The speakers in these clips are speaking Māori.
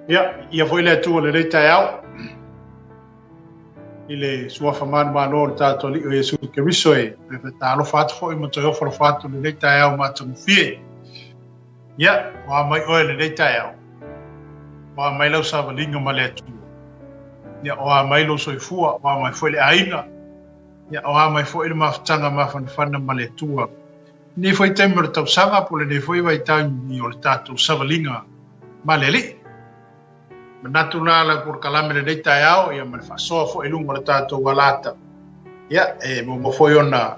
ia foi le tu le tai au. Ile sua faman mano le tato li o Yesu Keriso e le talo fatu foi mo to fo fatu le tai au ma tu fie. Ia, wa mai o le tai au. Wa mai lo sa valinga ma le tu. Ia o mai lo soifua, wa mai foi le aina. Ia o mai foi le maftanga ma fan ma le tua. Ni foi tempo tau sanga po le foi vai tau ni o le tato savalinga ma le li. Manatuna por kalame le dei au ia mal faso fo ilungo le tato walata ia mo foi ona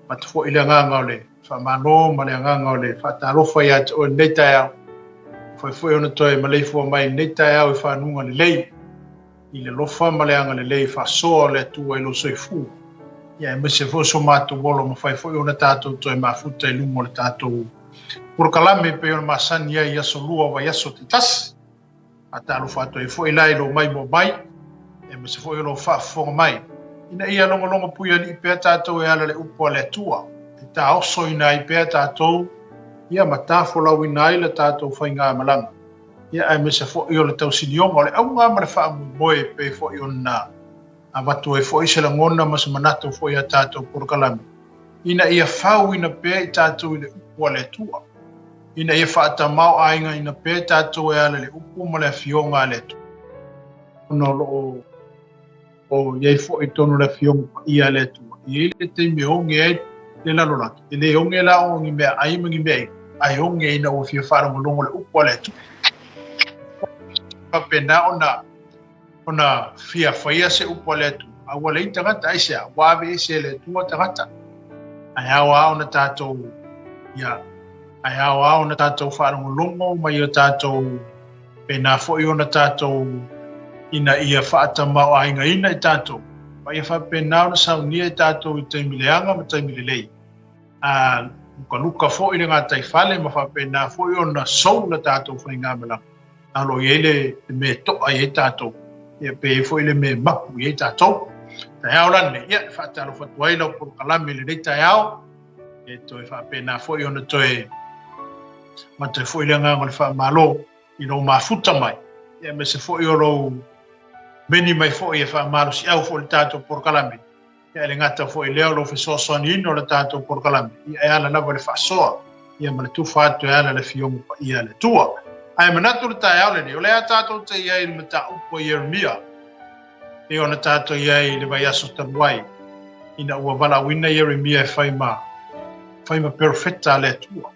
mat fo ilanga ngole fa mano ma le nganga le fa talo fa ia o dei au foi ona toi ma le fo mai dei au fa nunga le lei ile lo fa ma le anga le lei fa so le tu e lo soifu ia me se fo so mato bolo mo foi ona tato toi ma futa ilungo le tato por kalame pe ona masani ia so lua va ia so titas ata lo fato e foi lai lo mai mo mai e me se foi lo fa fo mai ina ia longo puia ni pe tato e ala le upo le tua e ta oso ina i pe tato ia mata fo la winai le tato fa inga malanga ia e me se foi o le tau sinio mo le au nga ma fa mo e pe foi ona avatu e foi se la ngona ma se manato foi a tato por kalame ina ia fau ina pe tato le upo le tua ina ia whaata mau ainga ina pe tato e ala le upu ma le fionga le tu. Ono lo o iei fo i tonu le fionga ia le tu. Iei le te me onge e le laloraki. E le onge la o ngi mea aima ngi mea ai onge ina o fia whaara molongo le upu le tu. Pena ona fia whaia se upu le tu. Awa le intangata aisea, wawe se le tua tangata. Ai awa ona tato ia ai ao na tatou whaarongolongo mai o tatou pena fo'i o na tatou ina ia whaatamau ainga ina i tatou. Mai a whapena o na saunia i tatou i taimileanga ma taimilelei. Luka fo'i le ngā taifale ma whapena fo'i o na sou na tatou whainga malanga. Alo i ele me toa i tatou. Ia pe fo'i le me mapu i tatou. Tai ao lane, ia whaatalo whatuaila o por kalame le nei tai ao. E toi whapena fo'i o na toi ma te foi le nganga le fa malo i no mafuta mai e me se foi o lo meni mai foi e fa malo si au foi tato por kalame e le ngata foi le lo fe so so ni no le tato por kalame e ala na le fa so e me tu fa to ala le fiong i ala tua ai me natu le tai ala ni o le tato te ia i me ta upo Yeremia e ona tato ia i le vai aso tanwai ina ua vala wina Yeremia e faima perfecta le tua.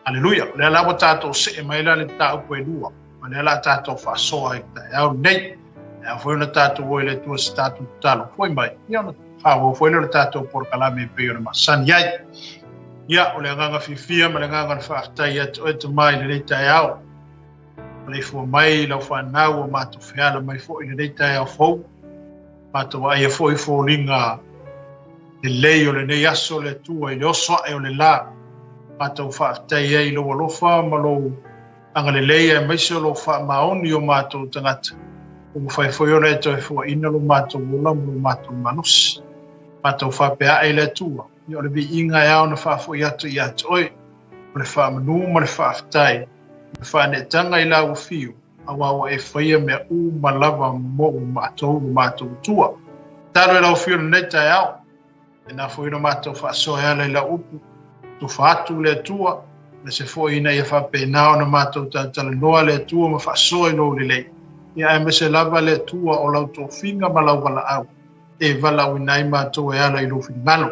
Aleluia, le ala tato se mai la le ta upo e lua, ma le ala tato fa soa e ta au nei, e foi na tato o le tua stato talo, foi mai, ia na fa foi le tato por kalame pe ona masan yai, ia o le nganga fifia ma le nganga fa afta ia to mai le ta au, le fo mai la fa na o ma to fiala mai fo le ta au fo, ma to ai foi fo linga le leo le nei aso le tua e le oso e o le la matou whaatai ei lo alofa ma lo angalelei e maise lo wha maoni o matou tangata. O mwhai ona e toi fua ina lo matou ula mo lo matou manusi. Matou whapea e le tua. I o le bi inga e au na whaafoi atu i atu oi. O le wha manu ma le whaatai. Le wha ne tanga i lau fiu. Awawa e whaia mea u malava mo o matou tua. Taro e lau fiu na neta e au. E na fo ina matou whaasoe ala i lau upu. Tu fatu le tua, le se foi ina ia whapenao na mātou tala noa le tua ma whasoe no le lei. Ia e me se lava le tua o lau tō whinga ma lau wala au. E wala au inai mātou e ala i lufi ngalo.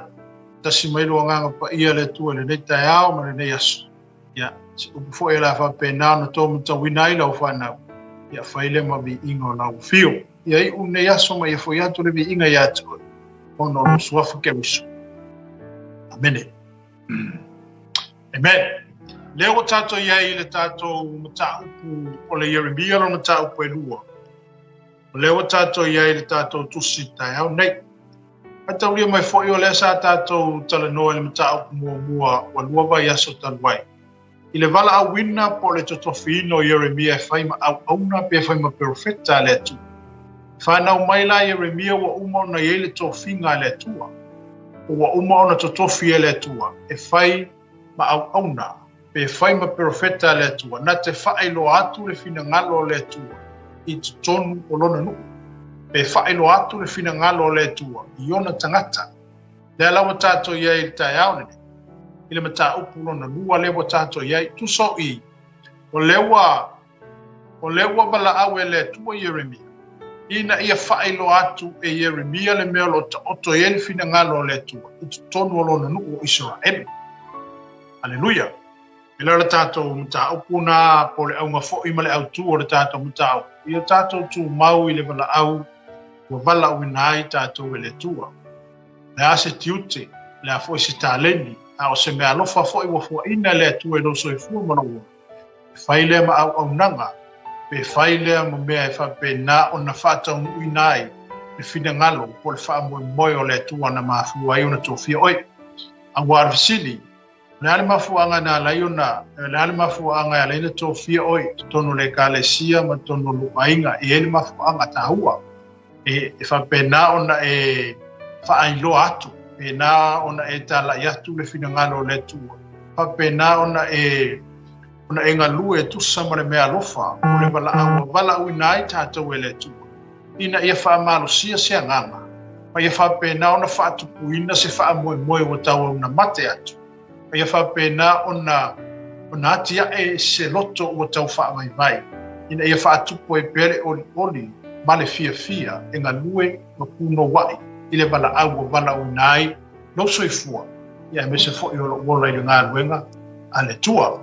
Tasi mailo nganga pa ia le tua le nei tai au ma le nei aso. Ia, se upu foi e la whapenao na tō mta winai lau whanau. Ia whaile ma vi ingo lau fio. Ia i un nei aso ma ia foi atu le vi inga i atu. Ono lo suafu ke wiso. Amene. Amen. Leo tato iai le tato mata upu o le Yeremia lo mata upu e lua. Leo tato iai le tato tusi tai au nei. Ata ulia mai foi o le sa tato tala noa le mata upu mua wa lua vai aso talwai. I le vala au wina po le totofino Yeremia e whaima au auna pe whaima perfecta le tu. Whanau mai la Yeremia wa uma na iei le tofinga le tua. Ua uma ona totofi e le tua, e whai ma au auna, pe fai ma profeta le tua na te whaelo atu le finangalo le tua I te tonu o lona nuku pe whaelo atu le finangalo le tua I ona tangata le alawa tātou iai I tai aone I le mata upu lona lua lewa tātou iai tuso I o lewa bala awe le tua Yeremia Ina ia whaelo atu e Yeremia le mea lo ta oto e le finangalo le tua I te tonu o lona nuku o Israel Hallelujah Ila le tātou mta upu na po le au ngafo I male au tu o le tātou mta upu Ia tātou tu mau I le bala au Wa vala uinai tātou e le tua Le ase tiute Le a foi se tāleni A o se mea lofa foi wa fua ina le tua e doso e fua mana ua Fai le ma au nanga Pe fai le ma mea e fa pe na o na whātau uinai Le fina ngalo po le wha moe o le tua na maa fua I ona tofia oi A warfisili Le ale mafuanga na laiona, le ale mafuanga le ina tofia oi, tono le kalesia ma tono lupainga, e ele mafuanga tahua. E fa pena ona e fa ailo atu, pena ona e tala yatu le finangalo le tua. Fa pena ona e ngalu e tusa ma le mea lofa, o le vala uinai tātou e le tua. Ina ia fa amalo sia nganga. Ma ia fa pena ona fa atupuina se fa amoe o taua una mate atu. Ia whapena ona atia e se loto ua tau whaamai. Ina ia whaatupo e pere oli male fia e ngā lue ma puno wai. I le bala au o bala unai no soifua. Ia me se fo I o wola I ngā luenga a le tua.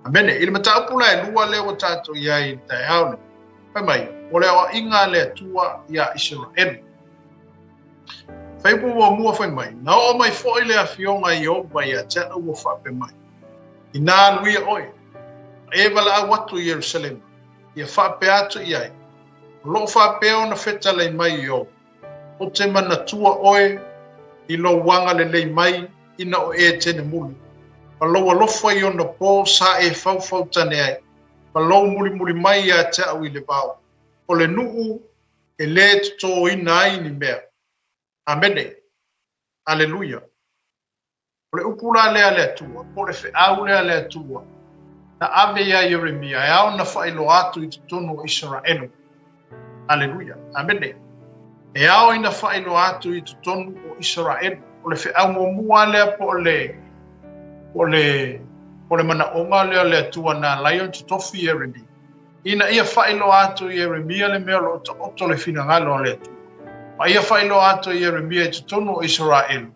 Amene, i le mataupula e lua leo tātou iai tai aone. Pai mai, o leo inga le tua ia Israel. Faipu wa mua fai mai. Na o mai fo ile a fionga I o mai a tena ua whape mai. I nā luia oi. E wala a watu Jerusalem. Ia whape atu I ai. Lo whape o na feta lei mai I o. O te mana tua oi. I lo wanga le lei mai. Ina o e tene muli. Pa lo alofa I o na pō sa e fau tane ai. Pa lo muli mai a te au I le pao. O le nuu e le tuto ina ai ni mea. Amene. Aleluia. O le upula le tua. O le whiau le atua. Na ave ia Yeremia. E au na whaelo atu I tutono Israel. Aleluia. Amene. E au ina whaelo atu I tutono o Israel. O le whiau mua lea po le mana onga le atua na laion tutofi Yeremia. Ina ia whaelo atu Yeremia le mea lo oto le finangalo le atua. Ma ia whaelo ato Yeremia I tutono Israel.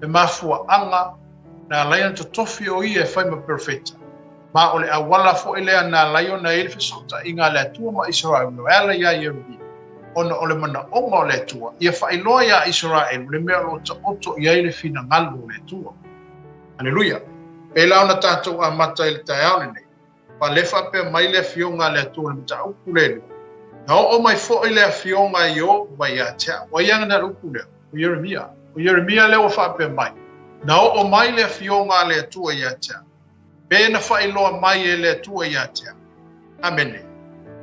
E mafua anga na laion to tofi o ia e whai ma perfecta. Ma ole a wala fo ilea na laion na ele fesota inga le atua ma Israel. No ala ia Yeremia. Ona ole mana onga o le atua. Ia whailoa ia Israel. Le mea lo ta oto ia ele fina ngalo le atua. Aleluia. E launa tātou a mata ele tai aone nei. Pa lefa pe mai le fionga le atua le mta ukulelu. Na o mai fo ile a fionga I o mai a tea. O ianga na ruku leo. O Yeremia. O Yeremia leo whape mai. Na o mai le a fionga le atua I a tea. Pe na whailoa mai e le atua I a tea. Amene.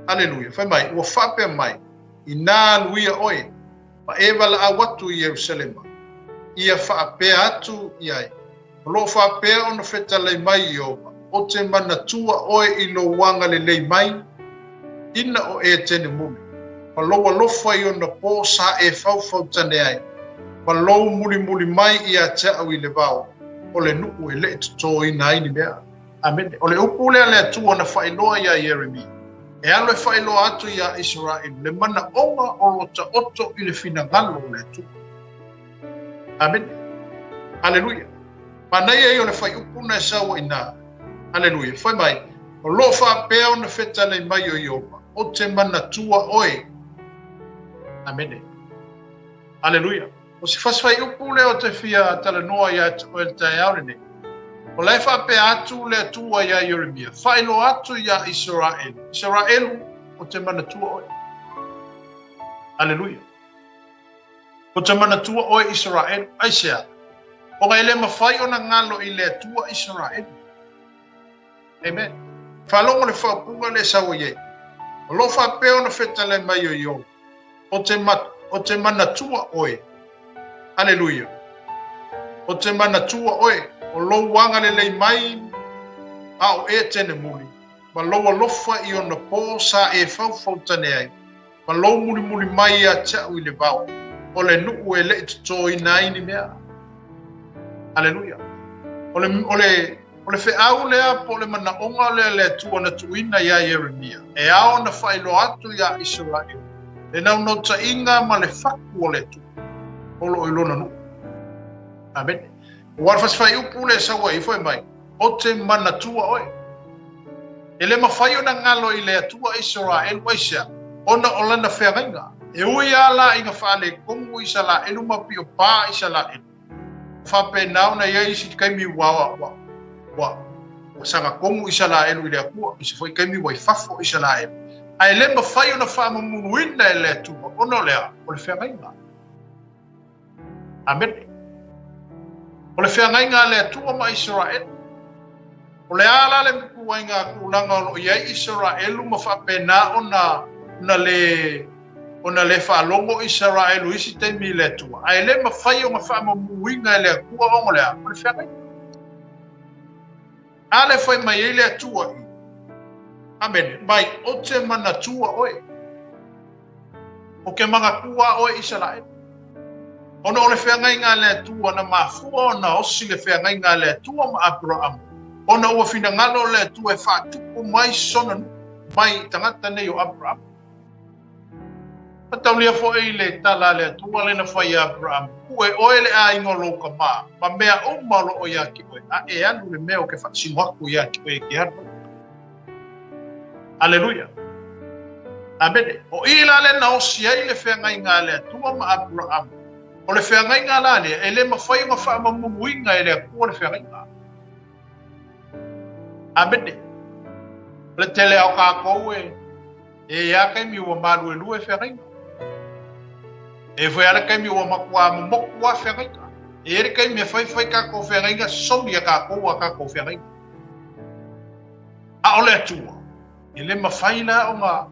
Aleluia. Whai mai. O whape mai. I nā luia oe. Pa e wala a watu I Jerusalema. Ia whape atu I ai. O lo whape o na wheta lei mai I o. O te mana tua oe I lo wanga le lei mai. Ina o e tene muli. Pa loa lofa I ona pō sa e fau tane ai. Pa lou muli mai I a te au I le vau. O le nuku e le tuto ina ai ni mea. Amene. O le upu lea le atua na whailoa I a Yeremia. E alo e whailoa atu I a Israel. Le mana onga o rota oto I le finangalo le atua. Amene. Aleluia. Manai e o le whai upu na e sawa ina. Aleluia. Whai mai. O lo whapea o na wheta nei mai o Iopa. O te mana tua oe. Amene. Aleluia. O si whaswai upu leo te whia tala noa ia o el tai aurene. O lai whapea atu le tua ia Yeremia. Whaelo atu ia Israel. Israel o te mana tua oe. Aleluia. O te mana tua oe Israel. Aisea. O ngai le mawhai o na ngalo I le tua Israel. Amen. Whalongo le whapunga le sawa ye. O lo whapeo na wheta le mai o yo. O te mana tua oe. Aleluia. O te mana tua oe. O lo wanga le lei mai. Au e tene muli. Ma loa lofa I ona po sa e fau tane ai. Ma lo muli mai a tau I le vau. O le nuu e le ito I nai ni mea. Aleluia. O le fe au lea po le mana onga le tua na tuina ia Yeremia. E ao na whailo atu ia Israel. E nau no ta inga ma le faku o le tu. Olo ilona nuu. Amen. Warfas fai upu le sawa I foi mai. O te mana tua oe. E le mawhai o na ngalo I le atua Israel waisia. Ona o lana whenga. E ui ala inga whaale kongu isa la elu mapi o pā isa la elu. Whape nao na ia isi kaimi wa sanga kongu isa la elu I le akua. Isi foi kaimi wa I fafo isa la elu. Ai le mawhai o na whaama munuina e le atua. Ono lea o le whenga. Amen. O le whenga le atua ma Israel. O le ala le mkua inga kulanga o iai Israelu ma whapena ona le whaalongo Israelu isi te mi le tua. Ai le mawhai o ma whaamamuinga le akua ongo lea. O le whenga. Ale whai mai e le atua I. Amen. Mai o te mana tua oe. O ke mga kua oe Israel. Ona o le whenga le atua na mafua ona osi le whenga le atua ma Abraham. Ona ua fina ngalo le tu e whātupu mai sona mai tangata nei o Abraham. Patau lia fo e le tala le tua le na whai Abraham. Ue oe le a ingo loka maa. Ma mea o malo o ia ki oe. A e anu le mea o ke whaksiwaku ia ki oe ki haro. Aleluia. Amen. O ila le na osi ai le whengai ngā le tua ma Abraham. O le whengai ngā la le e le mawhai ma whaamamumuinga e le akua le whengai ngā. Amen. Le tele au ka kou e ia kai mi ua malu e lue whengainga. E foi ala kai mi ua makua mamokua whengainga. E ere kai mi whai ka kou whengainga somi a ka kou whengainga. A ole atua. E le mawhaila o ngā.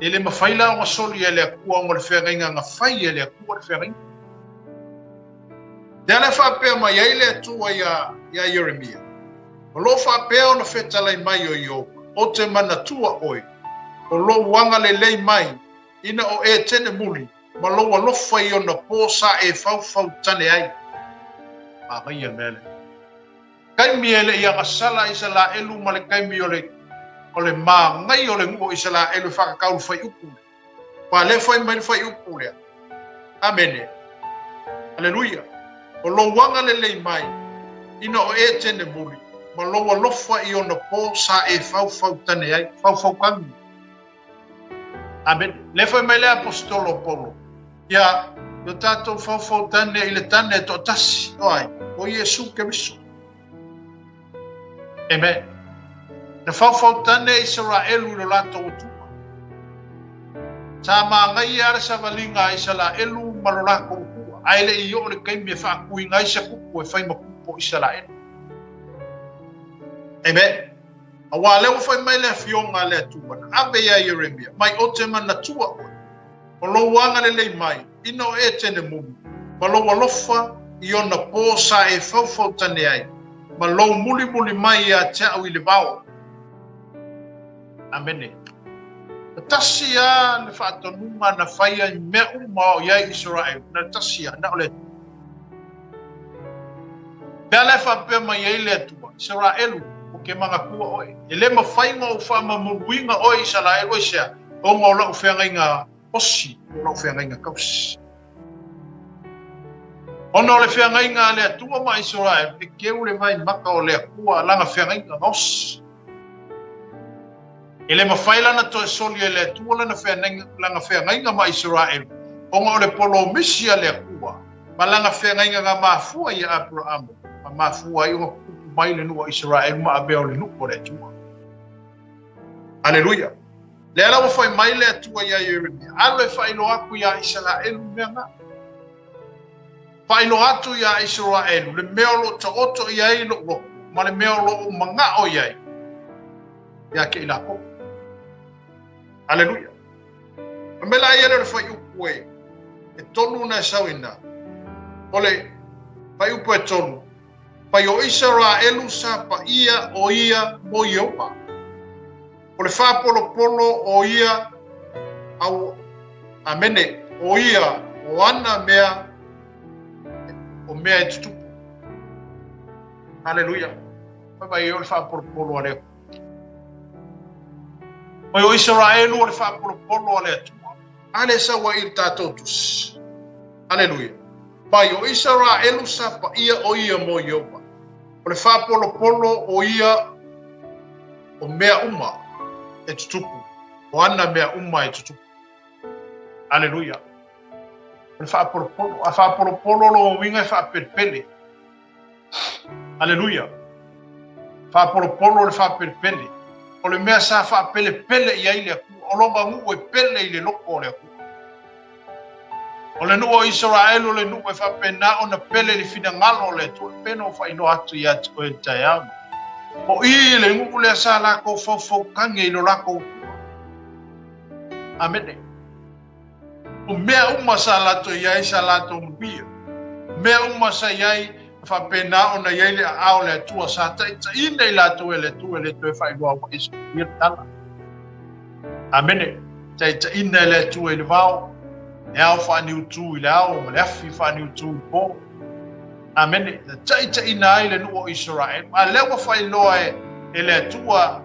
E le mawhaila o ngā soli e le akua o le whengainga ngā whai e le akua le whengainga. Te ala whapea mai e le atua ia Yeremia. O lo whapea o na whetalai mai o Iowa. O te mana tua oe. O lo wanga le lei mai. Ina o e tene muli. Ma lo alofa I ona pōsa e fau tane ai. Ma mai a mele. Kaimi ele I angasala isa la elu ma le kaimi o le maa ngai o le nguo isa la elu whakakaulu whai upu. Pa le whai mai whai upu lea. Amene. Aleluia. O lo wanga le lei mai. Ina o e tene muli. Ma loa lofa I ona po sa e fau tane ai, fau kangi. Amen. Le foi mai le apostolo Paulo. Ia, yo tato fau tane I le tane to tasi. Oai, o Iesu ke miso. Amen. Na fau tane Israelu lo lato utua. Sa ma ngai ara sa valinga Israelu malolako utua. Ai le I o le kaimi e whaakui ngai sa kupu e whai makupo Israelu. Amen. Awa leo fai mai le fionga le tua. Abe ia Yeremia. Mai o te mana tua oe. O lo wanga le lei mai. Ina o e tene mumu. Ma lo walofa I ona pō sa e fau tane ai. Ma lo muli mai a te au I le vau. Amene. Tasi a le whaatonunga na whaia I mea uma o iai Israel. Na tasi a na ole. Pea le whapea mai ei le tua. Israelu. Ke mga kua oe. E le mawhainga o whaamamuruinga oe Israel oe sea. O ngā lau whengainga osi. O lau whengainga kausi. Ona o le whengainga le atua ma Israel. E keu le mai maka o le akua langa whengainga osi. E le mawhaila na toe soli e le atua langa whengainga ma Israel. O ngā o le polo misia le akua. Ma langa whengainga ngā mafua I Abraham. Ma mafua I o mai le nua Israel ma abea o le nuko le tua. Aleluia. Le ala wa fai mai le tua ia Yeremia. Alo e whailo aku ia Israel mea ngā. Whailo atu ia Israel. Le mea lo ta oto ia I lo roku. Ma le mea lo manga o ia. Ia ke ila ko. Aleluia. Mela ia le whai upu e. E tonu na sawina. Ole, whai upu e tonu. Pai o Israelu sa pa ia o ia mo Iopa. O le whapolopolo o ia au amene o ia o ana mea o mea e tutupu. Hallelujah. Pai o le whapolopolo a leo. Pai o Israelu o le whapolopolo a leo tua. Ale sa wa il tatotus. Hallelujah. Pai o Israelu sa pa ia o ia mo Iopa. O le whapolopolo o ia o mea uma e tutupu. O ana mea uma e tutupu. Hallelujah. O le whapolopolo lo winga e whapelpele. Hallelujah. Whapolopolo le whapelpele. O le mea sa whapelepele i ai le aku. O longa ngu e pele i le loko o le aku. O le nua o Israel o le nua e whapena o na pele li fina ngalo le tu. Pena o whaino atu i atu o e taiamu. O i le ngu le sa lako fau kange i lo lako. Amene. O mea uma sa lato i ai sa lato mbia. Mea uma sa iai whapena o na iai le ao le atua sa taita ina i lato e le tu e whainoa o isu. Tala. Amene. Taita ina i le tu e le vau. E au whaaniu tū i le au, ma le afi whaaniu tū i pō. Amene, na taita ina ai le nua o Israel. Ma lewa whailoa e le atua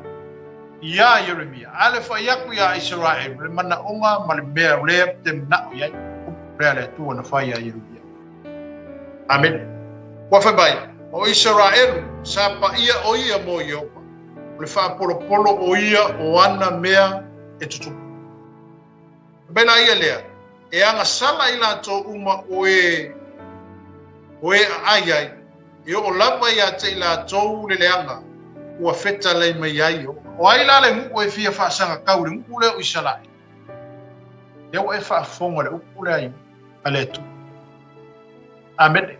i a Jeremia. A le whaiaku i a Israel, le mana onga, ma le mea rea te mnao iai. Rea le atua na whai a Jeremia. Amene. Wa whaibai, o Israel, sa pa ia o ia mo Iopa. Le whaapolopolo o ia o ana mea e tutupu. Bela ia lea. E anga sala i lato uma oe ai. E o lava i ate i lato le leanga. Ua feta lei mai ai. O ai la le muku e fia whaasanga kaure. Muku leo i salai. E o e whaafonga le uku le ai. Ale tu. Amen.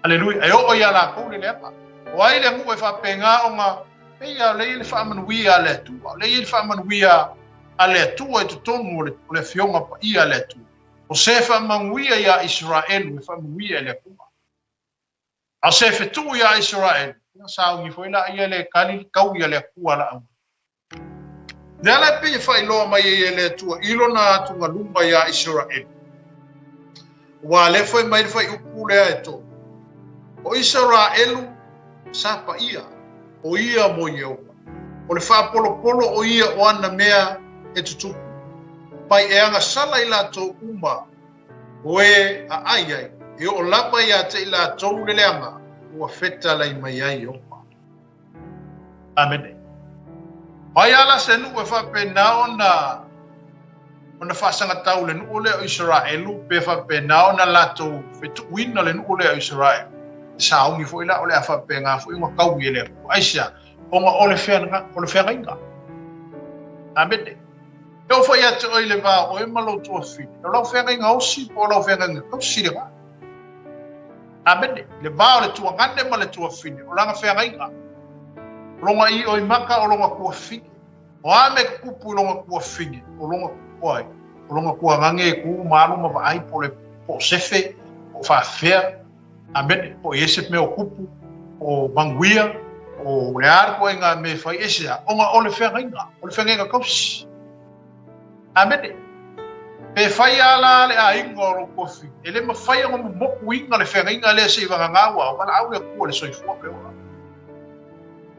Aleluia. E o ia la kou le leanga. O ai le muku e whaapenga o ngā. Eia le ili whaamanuia ale tu. Le ili whaamanuia ale atua e tutonu o le fionga pa ia ale atua. O se whamanguia ia Israel, me whamanguia ele akuma. A se whetu ia Israel, ia saungi fwela ia le kali kau ia le akua la au. Nea le pia whailoa mai ia le atua, ilo na atunga lumba ia Israel. Wa le fwai mai le fwai uku lea e to. O Israelu sa pa ia, o ia mo Iopa. O le whaapolopolo o ia o ana mea e tutupu. Pai e anga sala i lato uma oe a ai. E o lapa i ate i lato le leanga ua feta lai mai ai opa. Amen. Pai ala se nu e whapena ona whasanga tau le nu le o Israelu pe whapena ona lato fetu wina le nu le o Israel. Sa aungi fo ila ole a whapenga fo inga kau i le. Aisha, onga ole whenga inga. Amen. E o whai atu o i le wā o e malo tua whini. E lau whenga inga osi po lau whenga inga kausi le wā. Amene, le wā o le tua ngane ma le tua whini. O langa whenga inga. Longa i o i maka o longa kua whini. O ame kupu i longa kua whini. O longa kua ai. O longa kua ngange e kuu maalu ma wa ai po le po sefe. Po whawhea. Amene, po iese me o kupu. O manguia. O le arko inga me whai ese a. Onga o le whenga inga. O le whenga inga kausi. Amene. Pe fai ala le a inga o kofi. Ele ma fai o moku inga le whenga inga le se iwanga ngawa. O mana au e kua le soifua pe ora.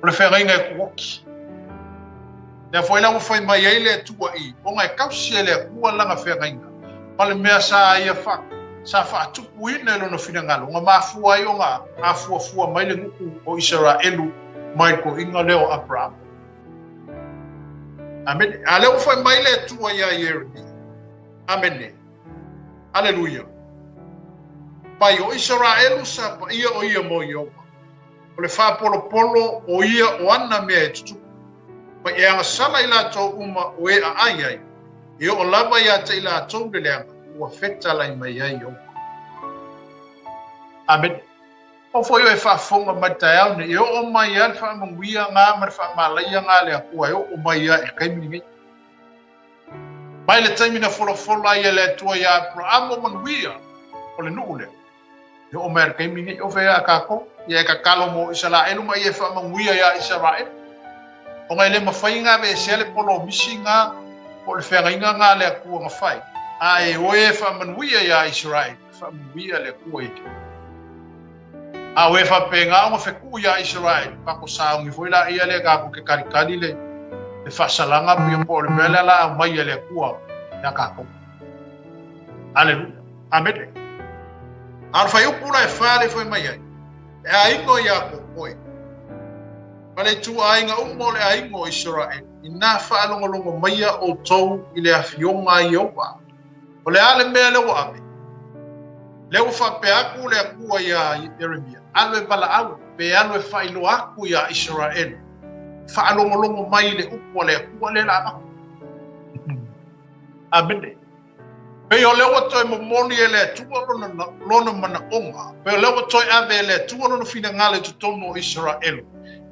O le whenga inga e kuoki. Nea fai lango fai mai eile e tua i. O ngai kausi ele e kua langa whenga inga. Pale mea sa ia whak. Sa whaatupu ina ilo no whina ngalo. Nga mafua i o ngā. Afua mai le nguku o Israelu. Mai ko inga leo Abraham. Amen. Ale o fai mai le tua ia Jeremia. Amen. Aleluia. Pai o Israelu sa pa ia o ia mo Iopa. O le whapolopolo o ia o ana mea e tutu. Pai e anga sala i lato uma o e a ai. E o lava ia te i lato le leanga. Ua feta lai mai ai Iopa. Amen. O foi o e whafonga matai au ne. E o mai al whamanguia ngā mara whamalaia ngā le akua. E o mai a e kaimini. Mai le taimina wholofola ia le atua ia Abraham o manuia. O le nuu leo. Yo o mer kai mingi o fe akako ia ka kalo mo Israel ma ia fa manguia ya Israel. O ngai le mafainga be sele polo misinga o le whengainga ngā lea kua ngawhai. A e oe whamanwia ya Israel, whamanwia lea kua ike. A oe whapenga o ngawheku ya Israel, pako saungi foila ia lea kako ke karikari le whasalanga pia po le mele la a mai lea kua ya kako. Aleluia. Amen. Ar whai upura e whare whai mai ai. E a ingo ya kokoi. Pale tu ainga umo le aingo Israel. Ina whaalongolongo maia o tau I le awhionga I opa. O le ale mea leo ame. Leo whape aku le akua ia Jeremia. Alwe bala au. Pe alwe whailo aku ia Israel. Whaalongolongo mai le upo le akua le lama. Amene. Pe o leo toi momoni e le tua lona mana onga. Pe o leo toi ave le tua lona fina ngale tutono Israel.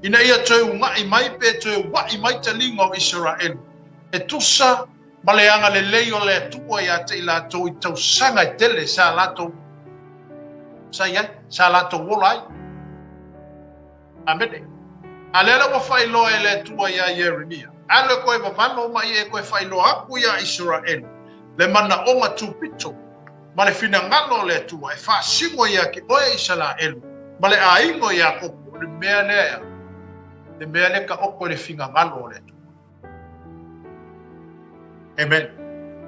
Ina ia toi unga I mai pe toi wa I mai talinga o Israel. E tusa maleanga le leo le tua ia te ila to I tau sanga I tele sa lato sa lato wolai. Amene. Alela wa whailo e le tua ia Jeremia. Ale koe wawano mai e koe whailo aku ia Israel. Le mana onga tupito. Ma le fina ngalo le tua. E wha singo ia ki oe Israel. Ma le aingo ia koko le mea lea. Le mea le ka oko le finga ngalo le tua. Amen.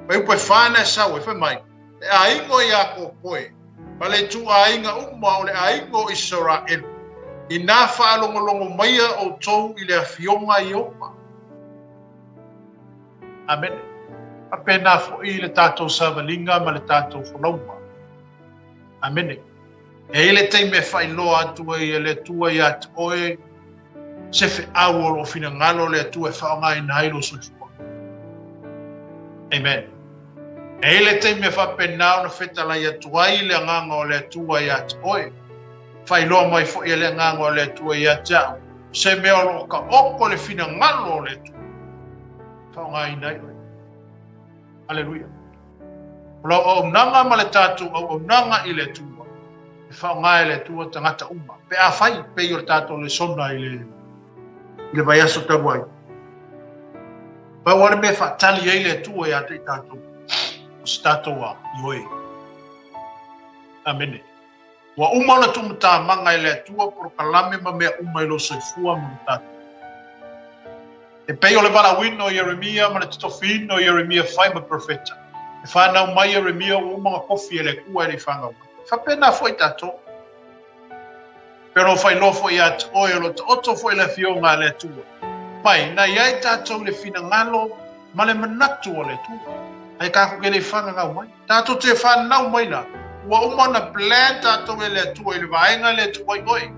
Pai upe whana sau e whamai. Le aingo ia koko e. Ma le tua ainga uma o le aingo Israel. I nā whaalongolongo maia o tau I le awhionga I opa. Amen. A pena fo I le tātou savalinga ma le tātou whalauma. Amen. E le teime whailoa atua I le tua I at oe se fe awolo fina ngalo le tua whaonga I nailo soifua. Amen. E le teime whapenao na whetala I atua I le nganga o le tua I at oe. Whailoa mai fo I le nganga o le tua I at jau. Se mea lo ka oko le fina ngalo le tua. Whaonga I nailo. Aleluia. Lau au nanga ma le tātou au nanga I le tua. E whaonga I le tua tangata uma. Pe a whai pe I o tātou le sona I le vai aso tabuai. Pa wale me whaatali I le tua I a te tātou. O se tātou a I oe. Amene. Wa uma na tumata manga I le tua por kalame ma mea uma I lo soifua ma tātou. E pei o le wala wino Jeremia, ma le tutofino Jeremia whai ma profeta. E whanau mai Jeremia o mga kofi e le kua e le whangau. Whapena foi tato. Pero whai lofo I at oe lo te oto foi le fionga le tua. Mai, na iai tato le fina ngalo, ma le manatu o le tua. Ai kako ke le whangau mai. Tato te whanau mai na. Ua umana plan tato e le tua I le vaenga le tua I oe.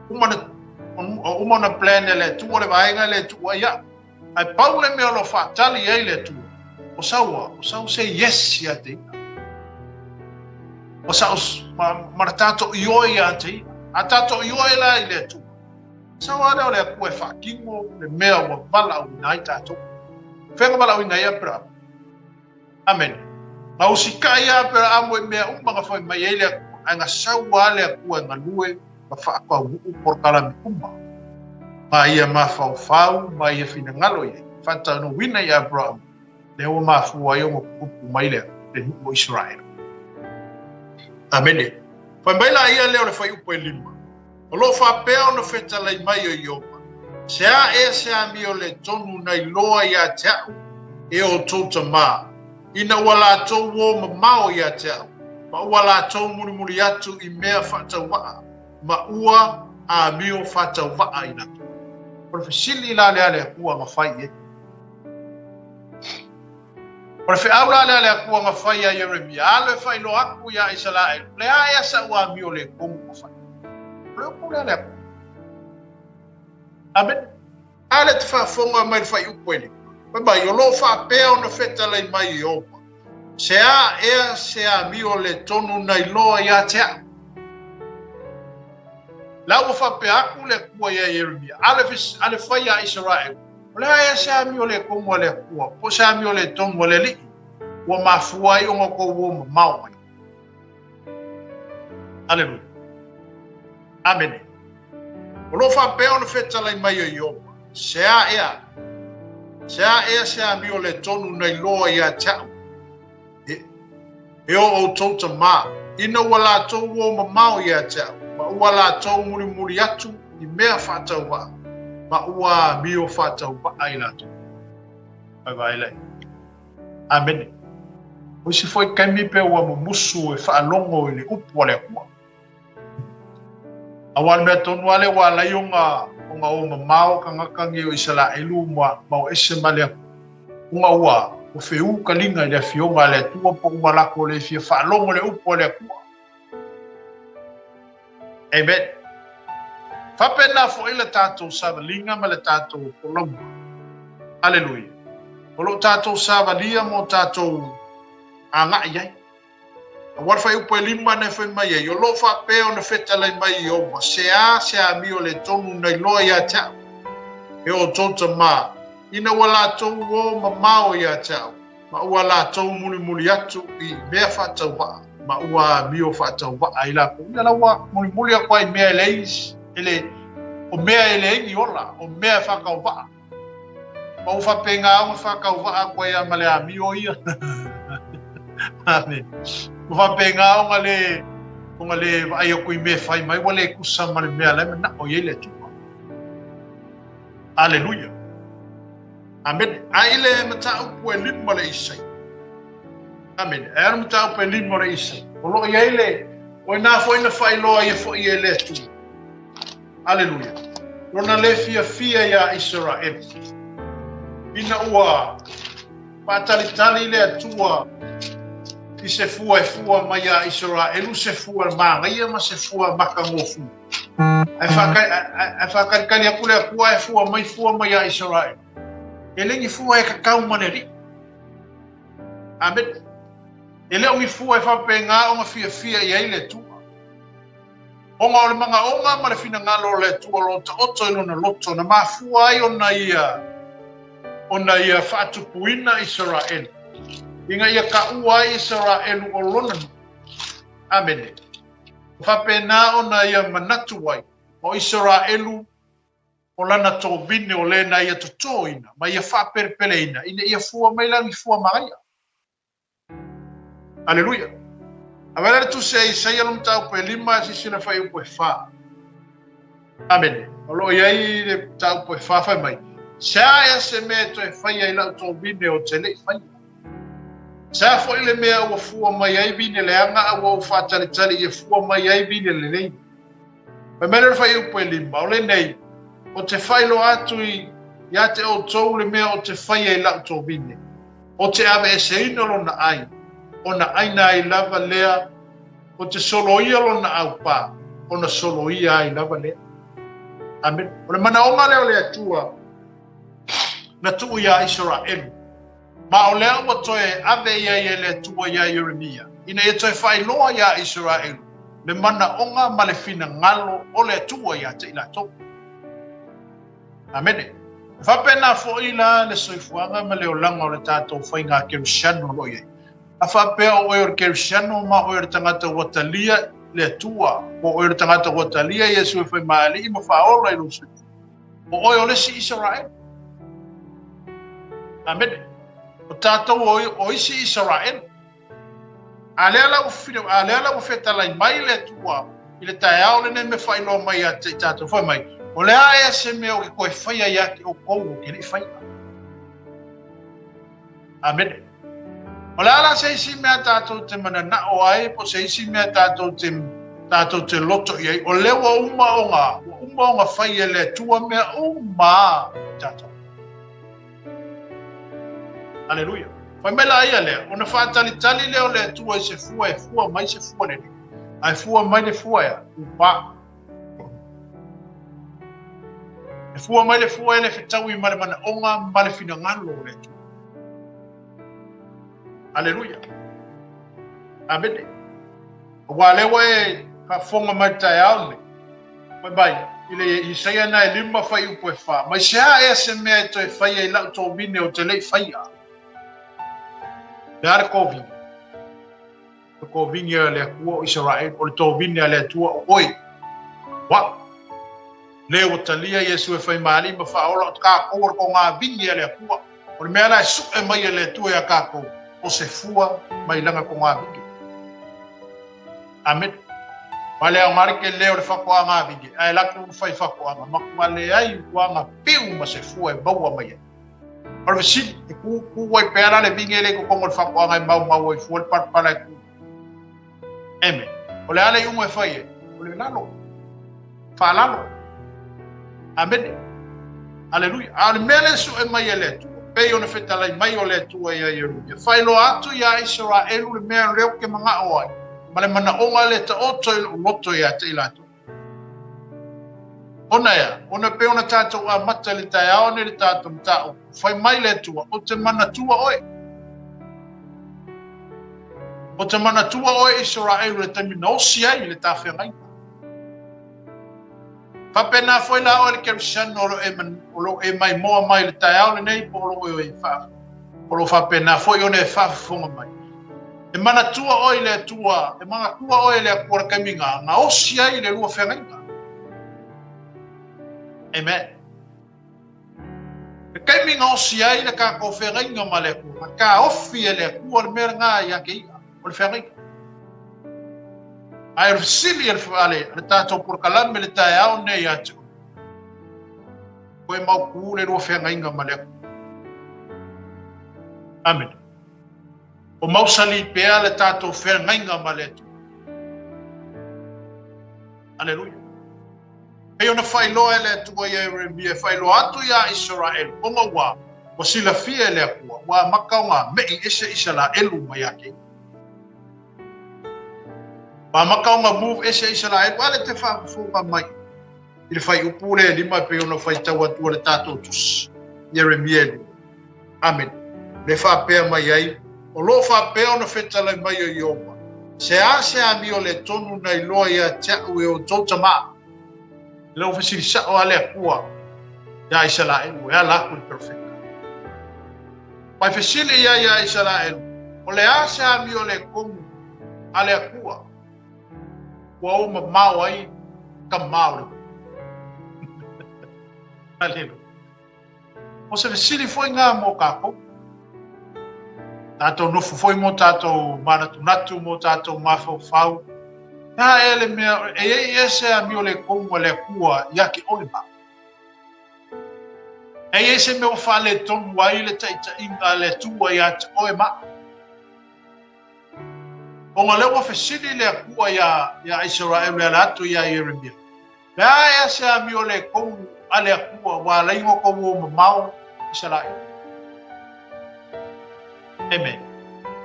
Umana plan e le tua le vaenga le tua ia. Ai pau le mea lo whaatali ei le tua. O sau se yes ia te ina. O sau mara tato I oe ia te ina. A tato I oe la I le tua. Sau ada o le akue whakingo le mea wa vala au nai tato. Whenga vala au nai apra. Amen. Ma usika ia apra amu e mea umanga whai mai ei le akua. Ai ngā sau wale akua ngā lue ma whaakua wuku porkala mi kuma. Ma ia mawhau, ma ia whina ngalo ia. Whata no wina I Abraham. Le o mawhua I o kupu mai lea, le nuko Israel. Amene. Whai maila ia leo le whai upo e lima. O lo whapea no whetalai mai o iopa. Sea e sea mi o le tonu nei loa ia te au. E o tōta mā. Ina wala tō wō ma mao ia te au. Ma ua la tō muri muri atu I mea whatau waa. Ma ua a mio whatau waa ina. Profesili la le ale akua ma whai e. Profe aula le ale akua ma whai a Jeremia. Ale whai lo aku ia Israel. Le aia sa ua mio le kongu ma whai. Leo ku le ale akua. Amen. Ale te whafonga mai whai ukwele. Mai o lo whapea o na whetalai mai I opa. Sea ea sea mio le tonu nei loa ia te au. Lau whape aku le kua ia Jeremia. Ale whai a Israel. O le aia sea mio le kongo le kua. Po sea mio le tonu le li. Ua mafuai o ngoko ua ma mau mai. Aleluia. Amen. O lo fa pe o le fetala mai yo. Sea ea sea mi o le tonu nei loa ia tau. E o tauta ma. Ina wala tau o mamau ia tau. Ma wala tau muri atu i mea whatau wa. Ma ua mi o whatau wa aila tu. Ai lai. Amen. O si foi kaimi pe ua musu e whaalongo i le upu le kua. Awan mea tonu ale wa lai o mamau ka ngakangi o isala elu mau ese male unga ua o feu kalinga i le fionga le tua po umalako le fia whaalongo le upu le kua. Amen. Whapena fo ila tātou savalinga ma le tātou polonga. Aleluia. Olo tātou savalia mo tātou anga iai. Awar fai upo e lima ne fai mai e. Yolo fa peo ne fetalai mai i oma. Sea mi o le tonu nei loa ia tau. E o tota ma. Ina wala tau o mamao ia tau. Ma ua la tau muli atu i mea whatau waa. Ma ua mi o whatau waa i la. Ina la ua muli a kwa i mea eleis. O mea eleingi ola. O mea whakau waa. Ma ufa penga o whakau waa kwa ia male a mi o ia. Amen. Ufa penga o ngale ai o kui me fai mai wale kusa male mea leme na o yele tupa. Aleluia. Amen. Aile mata upu e lima le isai. Amen. Aile mata upu e lima le isai. Olo yele o ina fo ina fai loa ia fo yele tu. Aleluia. Rona le fia ya Israel. Ina ua patalitali le atua i se fua mai a Israel se fua mangaia ma se fua makangofu. Ai whakarikani a kule a kua e fua mai a Israel. E lengi fua e kakau maneri. Amen. E leo mi fua e whapenga o ma fia i aile tua. Onga o le manga onga ma le fina ngalo le tua lota oto ilo na loto na ma fua ai ona ia whaatupuina Israel. Inga ia ka ua Israel o lonan. Amen. Whapena ona ia manatu wai. O Israel o lana tō vine o lena ia totoina. Ma ia whaperpeleina. Ina ia fua mailangi fua maia. Aleluia. Awela tu se Isaia lum tau pe lima si sina fai upo e wha. Amen. Olo iai le tau po e wha fai mai. Sea ea se mea to e whai ai lau tō vine o te le whai. Sea fo ile mea ua fua mai ai vine le anga ua u whātalitali ia fua mai ai vine le nei. Pai mele whai upo e lima. O le nei, o te whai lo atu i ia te o tōu le mea o te whai ai lau tō vine. O te ave e se ino lo na ai. O na aina ai lava lea. O te solo ia lo na au pā. O na solo ia ai lava lea. Amen. O le mana onga leo lea tua. Na tuu ia Israel. Ma o lea ua toe ave ia ia lea tua ia Yeremia. Ina ia toe whai loa ia Israel. Le mana onga ma le fina ngalo o lea tua ia te ila tō. Amen. Whapena fo ila le soifuanga ma leo langa o le tātou whainga Kerishano lo iei. A whapea o eo Kerishano ma o eo tangata watalia le tua. O eo tangata watalia ia sui whai maali ima whaola i lusu. O eo lesi Israel. Amen. O tātou o isi Israel. Alea lau whetalai mai le tua. I le tae au le ne me whailo mai a te tātou whai mai. O le aia se mea o ke koe whaia ia ki o kou o ke ne whaia. Amen. O le ala se isi mea tātou te mana na o ai, po se isi mea tātou te loto iai. O lewa uma onga whaia le tua mea uma tātou. Aleluia. Fai mela ia lea. Ona whaatalitali leo lea tua i se fua mai se fua nene. Ai fua mai le fua ia. Upa. E fua mai le fua ele whetau i male mana onga male fina ngalo le tua. Aleluia. Amen. Wa lewa e ka fonga mai tai au ne. Bye bye. Ile Isaia na e lima fai upo e wha. Mai sea e se mea e to e whai e lau tō mine o te lei whai a. Le are COVID. ko vinga le ko Israel o to vinga le tua oi wa le o talia Yesu e fai mali ma fa ola ka ko ko nga vinga le ko o me ala su e mai le tua ya ka ko o se fua mai langa ko nga vinga amen wale a marke le o le fa ko nga vinga ai la ko fai fa ko nga ma ko le ai ko nga piu ma se fua e baua mai o si ku wai pera le vinga le ko ngol fa ko nga mau e fu par para ku eme o le ale ungo e fai o le lalo fa lalo amen aleluia al mele su e mai ele tu pe ona fetala mai o le tu e ia fai lo atu ya Israel le me reo ke manga o ai ma le mana onga le ta oto i moto ya te ilato ona pe ona tato a mata le tai ao ne le tato mtao fai mai le tua o te mana tua oi o te mana tua oi Israel le tami no sia i le ta whengai fa pena foi la o le kerushan o lo e mai moa mai le tai ao le nei po lo e fa o lo fa pena foi ona e fa fonga mai e mana tua oi le tua e mana tua oi le akura kaminga na o sia i le lua whengai amen. Kai mi ngau sia ina ka ko ferai nga male ku ka ofi ele ku o mer nga ya ke o ferai ai sili el fale ta to por kalam le ta ya on ne ya tu ko e mau ku le ro ferai nga male amen o mau sali pe ale ta to ferai nga male aleluia e ona fai loa ele tua ia Jeremia fai loa atu ia Israel onga wa o sila fia ele akua wa makaunga mei ese Israelu mai ake wa makaunga move ese Israel wale te whaafuga mai ili fai upule lima pe ona fai tau atu le tato tus Jeremia amen le whaapea mai ai o lo whaapea ona whetala mai o Ioma se a mi o le tonu nei loa ia tia ue o totama lo fisi sa o ale akua ya Israel e ala ku perfect pai fesile ya Israel o le asa mi o le komu ale akua wa o mau ai ka mau aleluia o se fesile foi nga mo ka ko tato no foi mo tato manatu mo tato mafau na ele me ese a mi ole como le kua ya ki ole ba ese me o fale ton wa ile taita inga le tua ya o ma o le o fesili le kua ya Israel le lato ya Jeremia na ese a mi ole como ale kua wa le ngo como mau Israel amen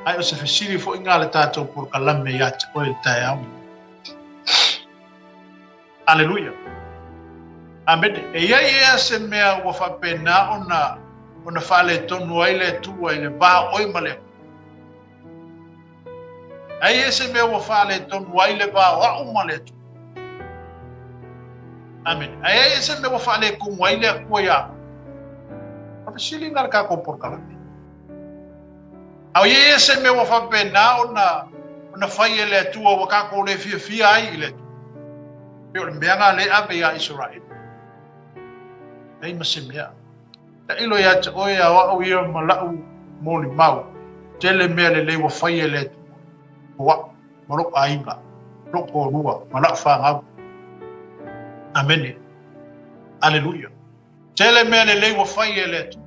ai o se fesili fo inga le tato por kalame ya o le taia aleluia amen e ia se mea wa fa pena ona fale tonu ai le tua ile ba oi male ai se mea wa fale tonu ai le ba wa male amen ai se mea wa fale ku ai le ku ya pa sili ngar ka ko por kala ai se mea wa fa pena ona fai ele tua wa ka ko le fia ai ile Pero mbeanga le abe ya Israel. Ei masimia. Ta ilo ya te oe a wau ia malau moli mau. Tele mea le wa fai ele wa marok ainga. Roko rua malak whangau. Amen. Aleluia. Tele mea le wa fai ele tu.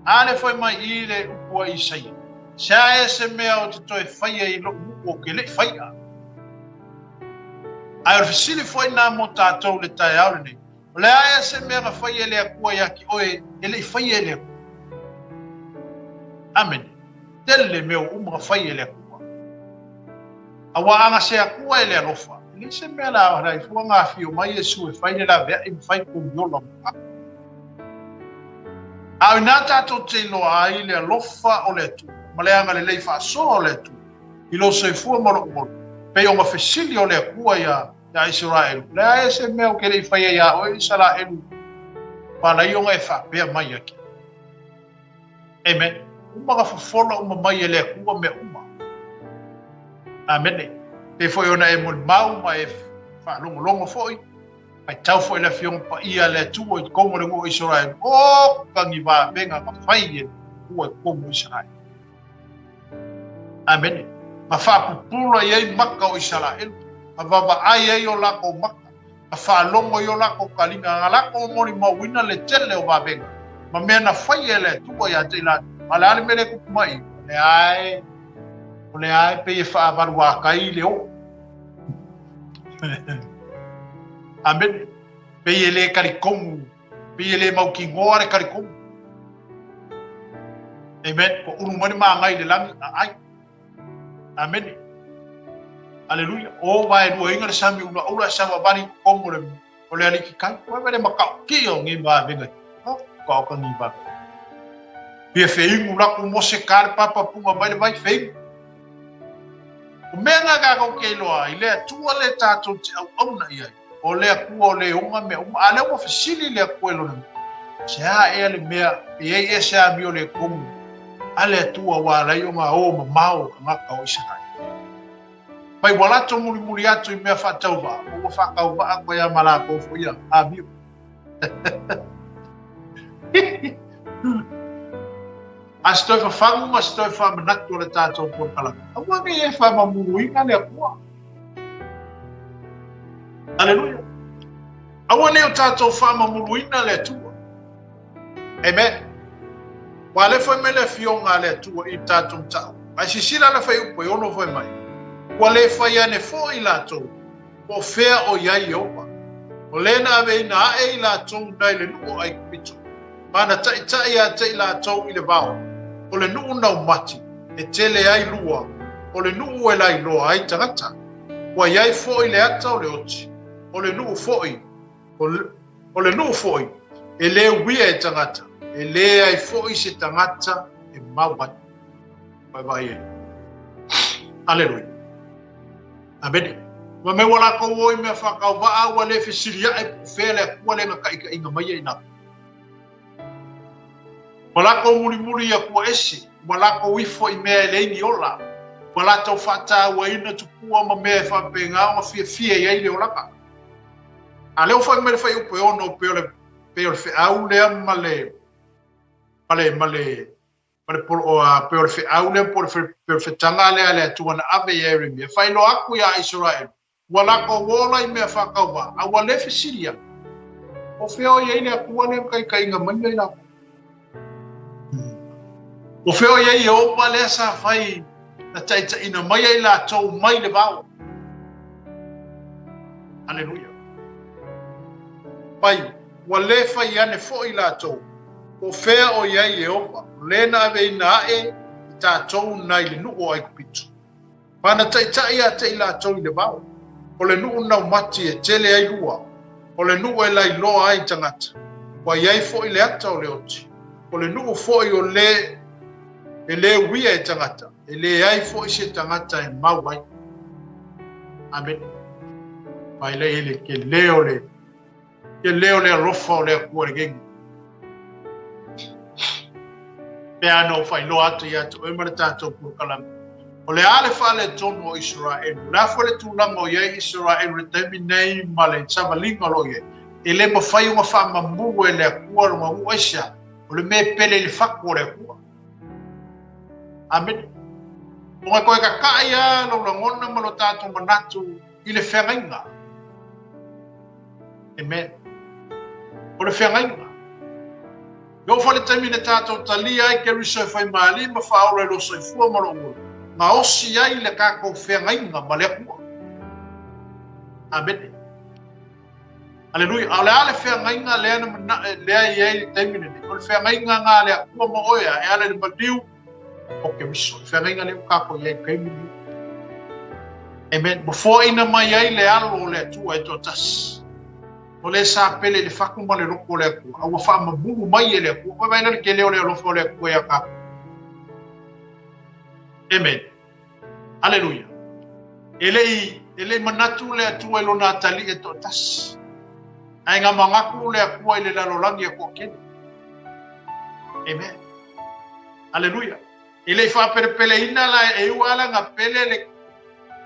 Ale foi mai i le upua Isaia. Sa ese mea o te toi fai e lo upo ke le fai a. Ai o fisili foi na mo tatou le tai au nei. O le aia se mea fai ele akua ia ki oe, ele fai ele. Amen. Tele meo uma fai ele akua. Awa anga se akua ele alofa. Ele se mea la rai fua ngā fio mai Yesu e fai le la vea i fai kumiola mua. Au nā tatou te loa ai le alofa o le tu. Ma le anga le lei wha soa o le tu. I lo se fua moro moro. Pe o ma fesili o le akua ya Israel. Le ae se mea o ke le whaia ia o Israel. Pala i o ngai whapea mai aki. Amen. Uma ka whafola uma mai e le akua me uma. Amen. Pe foi ona e mon mau ma e fa longo foi. Ai tau foi la fiong pa ia le tu o como le ngo Israel. O kangi va venga ka fai o como Israel. Amen. Ma fa pupula ye makka o Israel. Avava ai ai o la ko makka. A fa longo yo la ko kalinga ngala ko mori ma wina le tele o va venga. Ma mena fai ele tu o ya te la. Ala ale mele ku mai. Le ai pe fa barwa kai leo. Amen. Pe ele karikomu. Pe ele mau ki ngore karikomu. Amen. Ko unu mani ma ngai le langi ai. Amen. Haleluya. O vai no inga sami una ora sama bani komu le. O le ali ki kai. Wa vele makau ki o ngi ba venga. Ko ka ngi ba. Pe fe ingu la ku mo se kar papa punga vai fe. O menga ga ko ke loa ile tua le tato te au na ia o le ku o le unga me ale mo fasili le ku lo na sa ele me e sa mi o le kum ale tua wa la yo ma o mau nga ka o isa pai wala to muri atu i me fa tau ba o fa ka ba ko ya mala ko fo ya a bi Astoi fa fangu ma stoi fa manatu le tato por kala. Awa nge e fa mamului ka le kwa. Haleluya. Awa ne o tato fa mamului na le tua. Amen. Wale foi mele fionga le tua i tato mtau. Ai sisila le fai upo yono foi mai. Wale fai ane fo i lato. O fea o yai yopa. O lena ave ina e i lato nai le nuo ai kupito. Mana tai a tai lato i le vao. O le nuu nau mati, e tele ai lua, o le nuu e lai loa ai tangata, wa iai foi le ata o le oti, o le nuu foi, o le nuu foi, e le wia e tangata, e le ai foi se tangata e mawat. Bye bye. Hallelujah. Amen. Wa me wala ko woi me whakau waa wa le fesiria e pufele kua le ngaka ika inga mai e na. Wala ko muri ya kua ese, wala ko wifo i mea leini ola, wala tau whata wa ina tupua ma mea whapenga o fia ia ile olaka. A leo whai mere whai upe ono peo le whi au lea male peo le whi au lea peo le whi tanga lea lea tuana ave ia ere mea. Whai lo aku ia Israel, wala ko wola i mea whakauwa, a wale fisiria. O whio ia ile a kua lea kai inga manga ina. O feo ia i o pa le sa fai na taita ina mai ai la tau mai le vau. Haleluya. Pai, wa le fai ane fo i la tau. O fea o ia i o pa. Le na ave ina e ta tau nai le nuo ai kupitu. Mana taita ia te i la tau i le vau. O le nuo nau mati e tele ai lua. O le nuo e lai loa ai tangata. Wa iai fo i le ata o le oti. O le nuo fo i o le e le wia e tangata, e le ai fo i se tangata e mawai. Amen. Pai le ele ke leo le rofa o le kua gengi. Pe ano fai lo atu i atu, e mara tātou purkalami. O le ale fa le tono o Israel, la fo le tūlanga o iei Israel, re temi nei ma le tamalinga lo iei. E le mawhai unga wha mamuru e le kua runga uaisa, o le me pele le whaku o le kua. Amen. Onga koe ka kaia lo ngona malo tātou manatu i le whengainga. Amen. O le whengainga. Yo fale taimi le tātou talia ai ke riso e whai maali ma whaore lo soi fua malo ua. Nga osi ai le kako whengainga ma le kua. Amen. Hallelujah. Ale ale whengainga lea i ai le taimi le. O le whengainga ngā lea kua ma oia e ale le madiu o ke miso. Whengainga leo kako iei kaimi ni. Amen. Before ina mai ai le alo le tua e to tas. O le sa pele le whaku ma le roko le kua. Awa wha ma bubu mai e le kua. Koe maina ke leo le alofo le kua e a kako. Amen. Hallelujah. Ele manatu le atua ilo nā tali e to tas. Ai ngā mangaku le akua i le lalolangi e kua kene. Amen. Hallelujah. Ele fa pele ina la e uala nga pele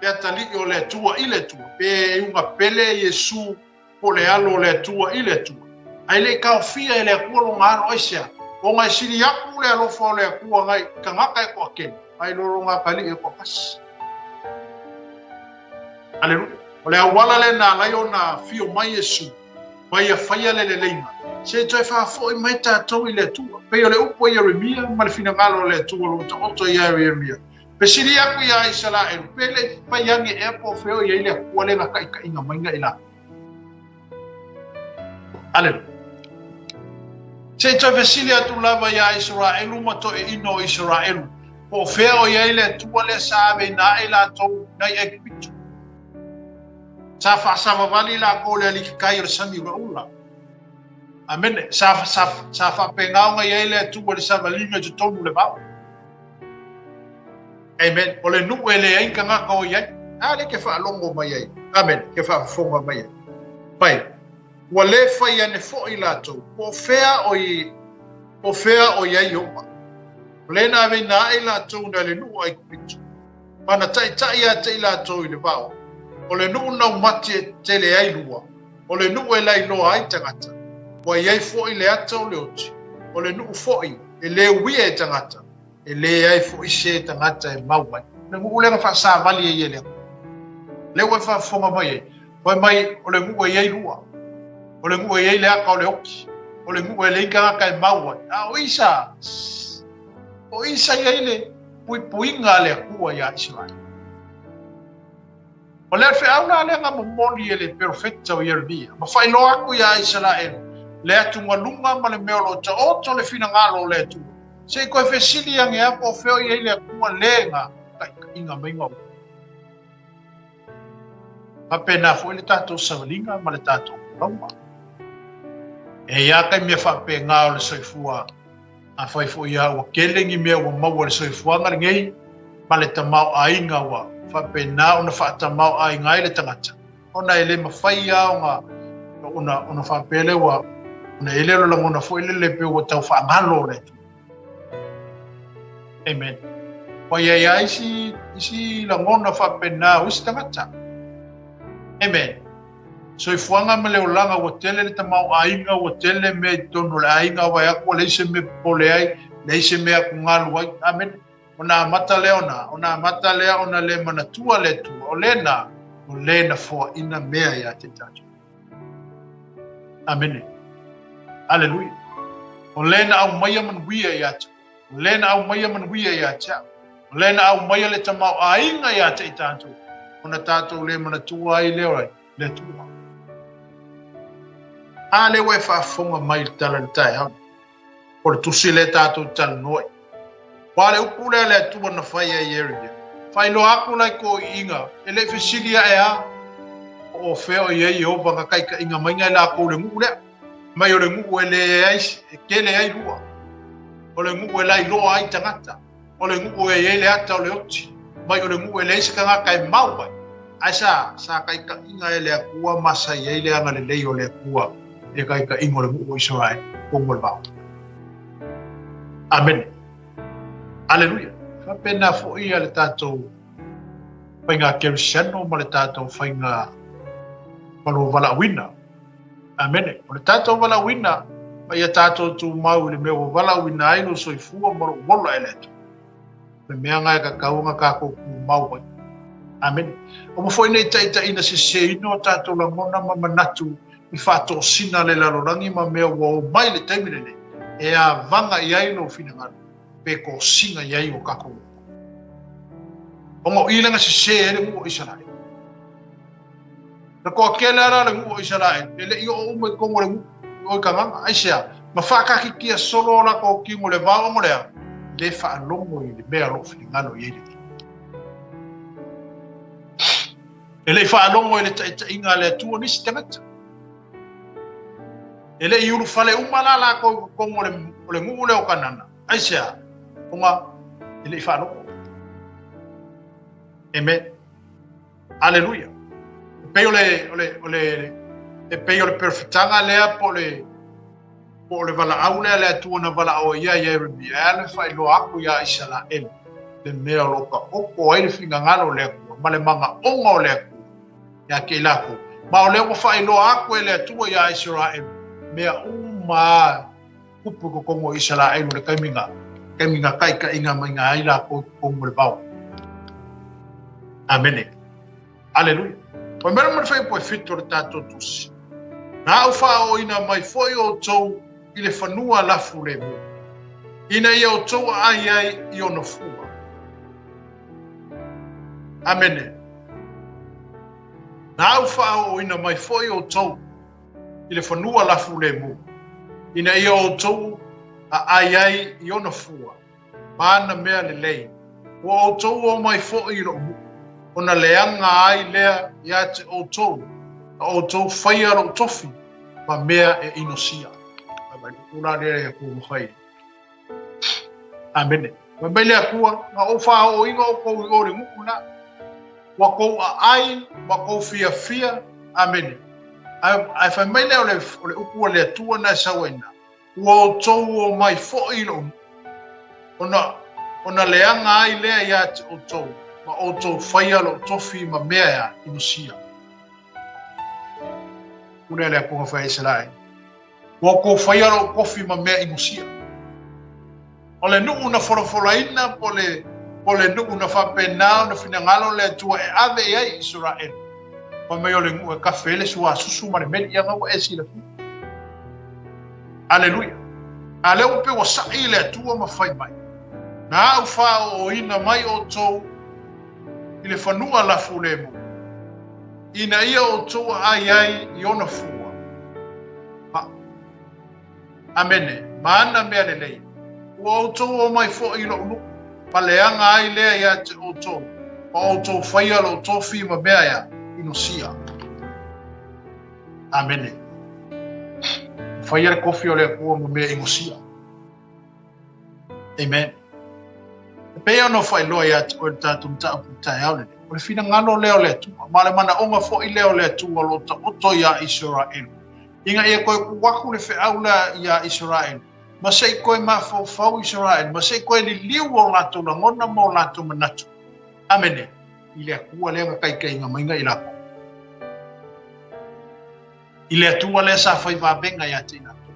Pea tali o le tua i le tua. Pe unga pele Yesu po le alo le tua i le tua. Ai le kaofia e le akua lo ngaro aisia. O ngai siri aku le alofa o le akua ngai kangaka e kwa kene. Ai loro ngā kali e kwa kasi. Aleluia. O le awala le na lai o na fio mai Yesu. Mai a whaia le leima. Se toi whafo i mai tātou i le tua. Pei o le upo i Jeremia, ma le fina ngalo le tua lo ta oto i Jeremia. Pe siri aku i a Israel. Pe le whaiangi e po feo i le akua le ngaka ika inga mainga ila. Aleluia. Se toi whesili atu lava i a Israel, ma to e ino Israel. Po feo i le tua le saave na e la tau nai e kipitu. Sa whaasama wali la ko le alikikai o sami wa ula. Amen. Sa whapengao ngai e le tua le savalinga tu tonu le bau. Amen. O le nuu e le ainka ngaka o iai. Ale ke whaalongo mai ai. Amen. Ke whaafonga mai ai. Pai. Wa le whai ane fo i la tau. Po fea o iai opa. Le na ave na e la tau na le nuu ai kupitu. Mana tai a te i la tau i le bau. O le nuu nau mati te le ai lua. O le nuu e lai loa ai tangata. Wa iai fo i le ata o le oti. O le nuu fo i e le uia e tangata. E le ai fo i se tangata e mauai. Le ngu le ngā sa vali e iele. Le ua whafonga mai e. Wai mai o le ngu e iai lua. O le ngu e iai le aka o le oki. O le ngu e le ika ngaka e mauai. A o isa. O isa iai le pui ngā le kua ia Israel. O le fe auna le nga momoli e le perfecta o Jeremia. Ma whailo aku ia Israel. Le atu ngalunga ma le meolo ta oto le fina ngalo le atu. Se koe fesili ang ea po feo i le akua le nga. Inga mainga o. Ma pena fo le tato savalinga ma le tato rauma. E ia kai mea whape ngā o le soifua. A whaifo ia ua kelengi mea ua maua le soifua ngari ma le tamau a inga ua. Whape nā ona whaatamau a inga i le tangata. Ona ele mawhai a o ngā. Ona whapele ua. Ona ele lo langona fo ele lepe ua tau whaangalo le tu. Amen. Wa ia isi langona whape nā uisi tangata. Amen. So ifuanga me leo langa ua tele le tamau a inga ua tele me tono le a inga wa yakua leise me pole ai. Leise me aku ngalu ai. Amen. Ona mata leona, ona le manatua le tu, o lena fo ina mea ya te tatu. Amen. Aleluia. O lena au maya manuia ya te. O lena au maya manuia ya te. O lena au maya le tamau a inga ya te tatu. Ona tatu le manatua ai leo ai, le tua. A le wai whaafonga mai tala le tai hau. O le tusi le tatu tala noi. Wale ukule le tua na whai e Jeremia. Whai lo aku lai ko inga. E le whesilia e a. O wheo i ei o wanga kai ka inga mainga e la ko le ngu lea. Mai o le ngu e le eis. E ke le ei lua. O le ngu e lai loa ai tangata. O le ngu e ei le ata o le oti. Mai o le ngu e le eisi ka ngā kai mau bai. Ai sa kai ka inga e le akua masa i ei le anga le lei o le akua. E kai ka inga o le ngu o Israel. Kongo le mau. Amen. Aleluia. Whapena fo ia le tātou whainga kerisiano ma le tātou whainga walo walawina. Amene. O le tātou walawina ma ia tātou tu mau le mea walawina aino soifua maro wola e leto. Le mea ngai ka kaunga kako ku mau bai. Amen. O mo foi nei taita ina se ino tātou la mona ma manatu i whato sina le lalorangi ma mea wau mai le taimine ne. E a vanga i aino fina ngana. Pe ko singa iai o kako. O mo ilanga se ere ngu o Israel. Na ko kele ara le ngu o Israel. Ele i o ume kongo le ngu o kanganga. Aisea, ma whakaki kia solo la ko ki mo le vao mo lea. Le whaalongo i le mea lo whingano i ele. Ele whaalongo i le taita inga le atua nisi tangata. Ele i uru whale umalala ko kongo le ngu le o kanana. Aisea, Onga ele i whanoko. Amen. Aleluia. Pei ole perfectanga lea po le vala au lea lea tuana vala au ia Jeremia. Ale whai lo aku ia Israel. le mea loka oko ai le fingangalo le akua, ma le manga onga o le akua, ia ke ilako. Ma o le o whailoa aku e le atua ia Israel, mea uma kupu ko kongo Israel le kaiminga kaika inga mainga aila ko kongo le pau. Amen. Aleluia. Pa mera mo fai po fito le tato tusi. Na au fa o ina mai foi o tou i le fanua lafu le mo. Ina ia o tou ai i ono fua. Amen. Na au fa o ina mai foi o tou i le fanua lafu le mo. Ina ia o tou ai i ono fua. Mana mea le lei. O tou o mai foi i lo mo. Ona leanga ai lea ia te o tou whaia ro tofi, ma mea e inosia. Ula rea e kua mwhai. Amene. Ma mele a kua, nga o wha o inga o kou i ore ngukuna, wa kou a ai, wa kou fia. Amene. Ai whai mele o le upua le atua na sawaina. Ua o tou o mai fo i lo. Ona leanga ai lea ia te o tou. Ma o tou whaia lo tofi ma mea ea inosia. Kuna lea kunga whai Israel. Wa kou whaia lo kofi ma mea inosia. O le nuu na whorofolaina po le nuu na whapenao na finangalo le tua e ave iai Israel. Pa mea o le ngu e kawhele sua susu ma le meni ia ngau e sila fi. Aleluia. A leo pe wa sai le tua ma whai mai. Na au wha o ina mai o tou i le whanua lafu le mo. Ina ia o tou ai i ona fua. Amene, maana mea le lei. Ua o tou o mai fo i lo unu. Pa leanga ai lea ia te o tou. Pa o tou whaia lo tofi ma mea ia inosia. Amene. Whaia le kofi o lea kua ma mea inosia. Amen. Pea no fai loa ia o le tātum ta putai au le. O le fina ngano leo le tua. Ma le mana onga fo i leo le tua lo ta oto ia Israel. Inga ia koe kuwaku le feaula ia Israel. Ma sei koe ma fau Israel. Ma sei koe li liu o lato la ngona mo lato manatu. Amene. I lea kua lea kai kai inga mainga i lako. I lea tua lea sa fai vabenga ia te inatu.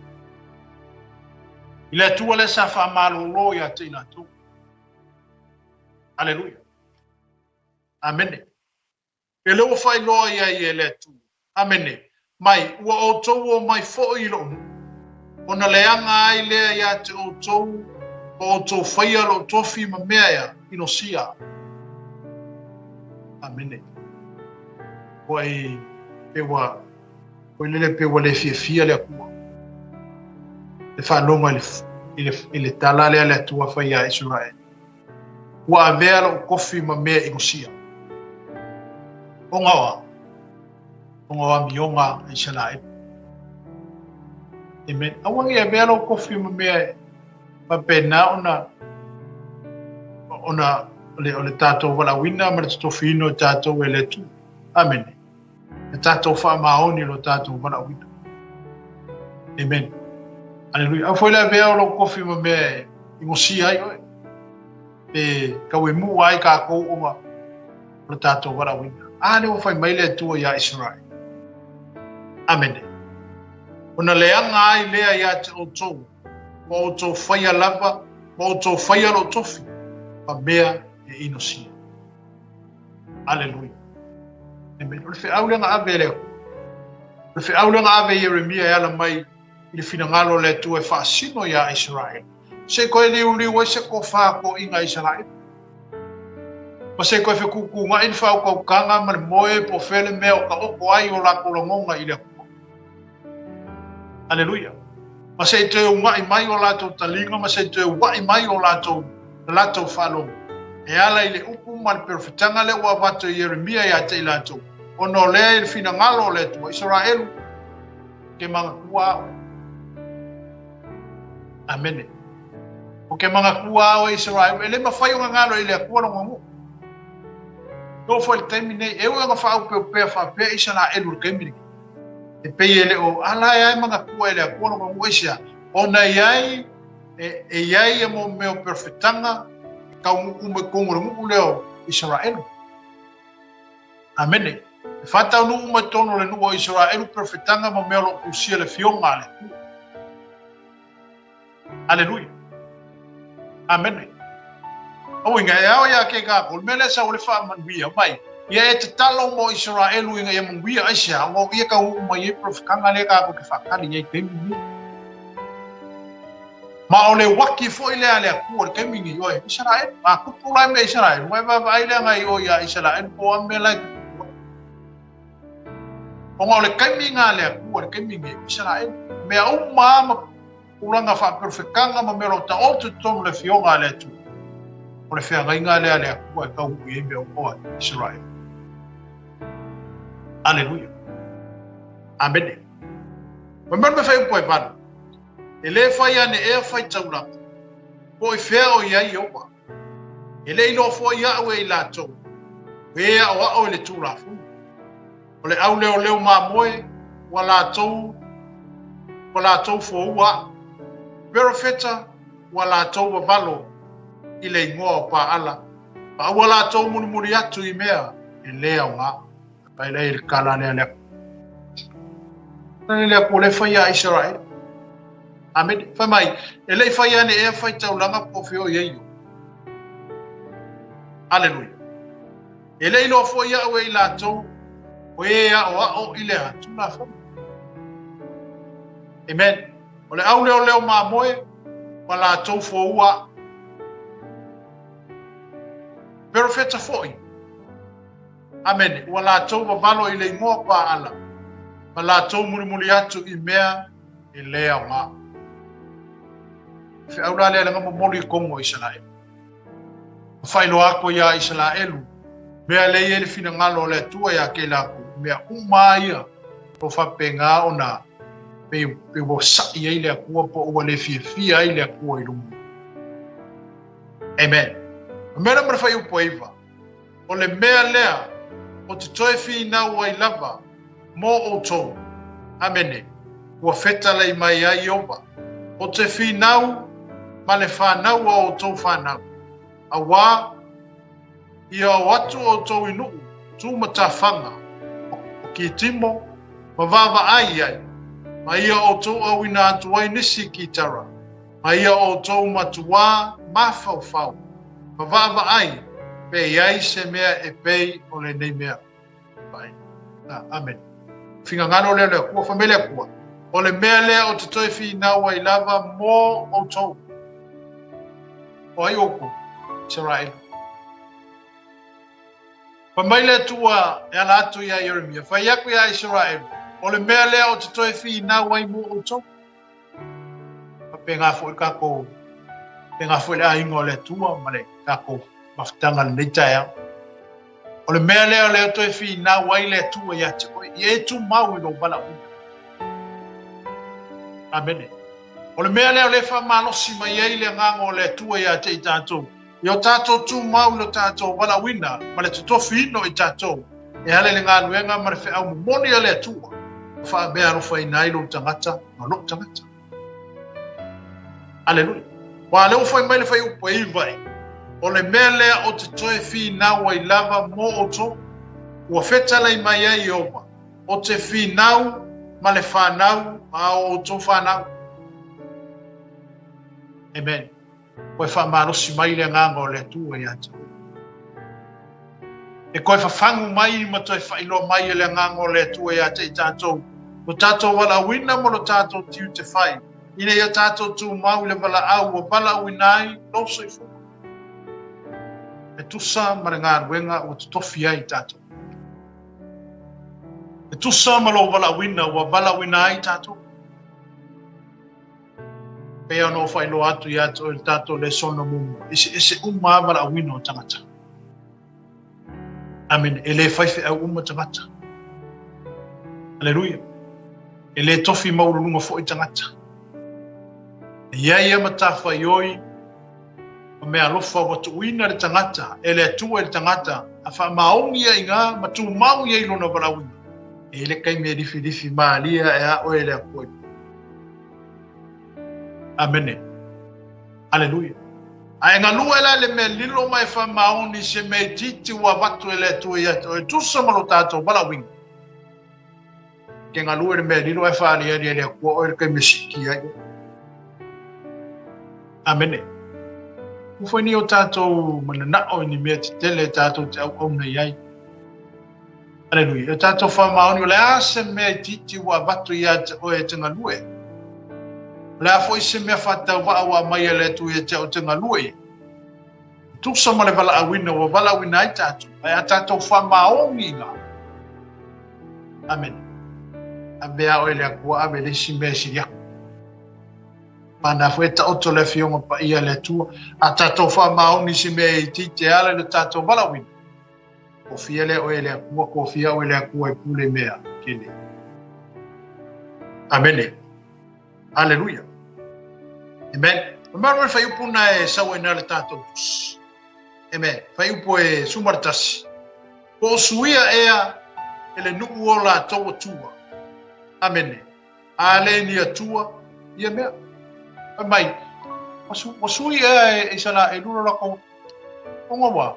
I lea tua lea sa fa malolo ia te inatu. Aleluia. Amene. E leo fai loa ia i ele tu. Amene. Mai, ua o tou o mai fo i lo. Ona leanga ai lea ia te o tou whaia lo tofi ma mea ia, inosia. Amene. Koe pewa, koe lele pewa le fia le akua. Le whanonga i le tala lea le atua whaia Israel. Ua avea lo kofi ma mea inosia. Onga wa mionga i Israel. Amen. Awangi avea lo kofi ma mea ma pena ona le tātou wala wina ma le tofino tātou e le tu. Amen. Le tātou wha maoni lo tātou wala wina. Amen. Aleluia. Au foi le avea lo kofi ma mea inosia ai oi. E kawe mu ai ka ko uma lo tātou wala wina. Ale o fai mai le tua ia Israel. Amen. Ona leanga ai lea ia te o tou. Ma o tou whaia lava, ma o tou whaia lo tofi. Pa mea e inosia. Aleluia. Amen. O le whiaulanga ave leo. O le whiaulanga ave Jeremia e ala mai i le finangalo le tua e whaasino ia Israel. Se koe liu e se ko wha ko inga Israel. Ma se koe whekuku nga in whao kaukanga ma le moe po whele mea o ka oko ai o la kolongonga i le kua. Aleluia. Ma se te unga i mai o lato talinga, ma se te unga i mai o lato whalonga. E ala i le upu ma le perfetanga le ua vato Jeremia ia te i lato. O no lea i le fina ngalo le tua Israelu. Ke mga kua. Amene. O ke mga kua o Israel. E le mawhai o ngalo i le kua no ngangu. No foi le taimi nei, eu nga whao peo whapea isa na elu kemiri. E pei ele o, ala e ai mga kua ele a kua no moisia. O na iai, e iai e mo meo perfetanga, kau ume kongo leo Israel. Amen. Fata nu ume tono le nu Israel perfetanga ma melo kusia le fionga le. Hallelujah. Amen. O inga ya ke ka ko mele sa ole fa man wi mai. Ia e te talo mo Israel inga ia man wi asia ngo ia ka ume ye perfetanga le ka ko ke fa kali ye temi. Ma ole waki fo ile ale ku ke mingi yo Israel ma ku pula me Israel wa ba ile ngai o ya Israel ko amela o ole ke minga ale ku ke mingi Israel me o ma ulanga fa perfekanga ma melo ta o to le fionga ale tu ole fe nga ale ku ka u ye me o Israel. Hallelujah. Amen. Remember fe po pa ele fai ane e fai taura ko e fea o iai opa ele ilo fo ia o e latou e o le tura fu o le au leo ma moe wa latou fo ua pero feta wa latou wa valo i le ingoa pa ala pa wa latou muri atu i mea e lea o nga pa ele il kala le ko le fai a Israel. Amen. Famai, ele fai ane e fai taulanga po feo yeyo. Hallelujah. Ele ilo fo ia o ila to o ia o ile atu na fo. Amen. Ole au leo ma moe wala to fo ua. Perfect foi. Amen. Wala to valo ile ngo pa ala. Wala to muri atu i mea ile nga. Fe aula le nga moli kongo Israel. Fai lo ako ya Israel. Mea le ele fina ngalo le tua ya ke la ku mea umaya o fa penga ona pe wo sa ye le ku po o le fi ai le ku i lu. Amen. Mea mer fai u poiva. O le mea lea o te toi fi na wa lava mo o to. Amen. Wa feta le mai ai opa. O te fi nau ma le whanau o tō whanau. A wā, ia watu o tō inu, tū matawhanga, o ki timo, ma vāwa ai, ma ia o tō au ina atu ai nisi ki tara, ma ia o tō matuā, ma whau, ma vāwa ai, pe iai se mea e pei o le nei mea. Amen. Whingā ngano leo leo, kua whamele kua, o le mea lea o te toi whi nāua i lava mō o tō. O ai oku, Israel. Pamaile tua e ala atu ia Yeremia. Whai aku ia Israel. O le mea lea o te toi whi nā wai mo o tō. Pe ngā fo i kako. Pe ngā fo i le aingo le tua. Ma le kako mawhitanga le neitai. O le mea lea lea toi whi nā wai le tua ia te koe. I e tu mau i lo bala u. Amen. O le mea leo le wha manosi mai ei le ngango le tua ia te i tātou. I o tātou tū mau le tātou wala wina, ma le tutofi ino i tātou. E hale le ngā nuenga ma le whi au moni a le tua. Wha mea rofa i nai lo tangata, ma lo tangata. Aleluia. Wa leo whai mai le whai upo i vai. O le mea lea o te toe whi nau i lava mo o tō. Ua whetala i mai ei opa. O te whi nau, ma le whanau, ma o tō whanau. Amen. Koe whamanosi mai le nganga o le tua i ata. E koe whafangu mai ma toi whailo mai le nganga o le tua i ata i tātou. No tātou wala wina mo no tātou tiu te whai. Ine ia tātou tū mau le wala au o wala winai loso i fuku. E tusa ma le ngā ruenga o te tofi ai tātou. E tusa ma lo wala wina o wala winai tātou. Pea no whailo atu i atu il tātou le sono mumu. Ese wala wina o tangata. Amen. E le whaiwhi au tangata. Alleluia. E le tofi maurunga fo i tangata. E ia matawha i oi. O mea lofa watu uina le tangata. E le atua le tangata. A wha maongi a inga. Matu maungi a ilona wala wina. E le kai mea rifi maalia e a oe le akoi. Amen. Alleluia. Ai ngalua la le me lilo mai fa maoni se me titi wa watu ele tu ia tu samalo tato balawing. Ke ngalua le me lilo e fa ali ali ko o ke mesiki ai. Amene. Ku foi ni o tato mana o ni me tele tato te au na ai. Aleluia. O tato fa maoni le ase me titi wa watu ia o e te ngalua. La foi se me fata wa mai ele tu ia te ngalua. Tu sama le vala awina wa vala awina ai tatu. Ai tato fa maongi nga. Amen. Abea o ele akua abe le simesi ya. Pana foi ta oto le fionga pa ia le tu. A tato fa maongi si me iti te ala le tato vala awina. Ko fiele o ele akua, ko fia o ele akua e pule mea. Kene. Amen. Hallelujah. Amen. Mama fai upuna e sawa ina le tato tus. Amen. Fai upo e sumartasi. Po suia ea ele nuu o la toa tua. Amen. Ale ni atua. Ia mea. Mai. Wasui ea e sala e lura lako. Onga wa.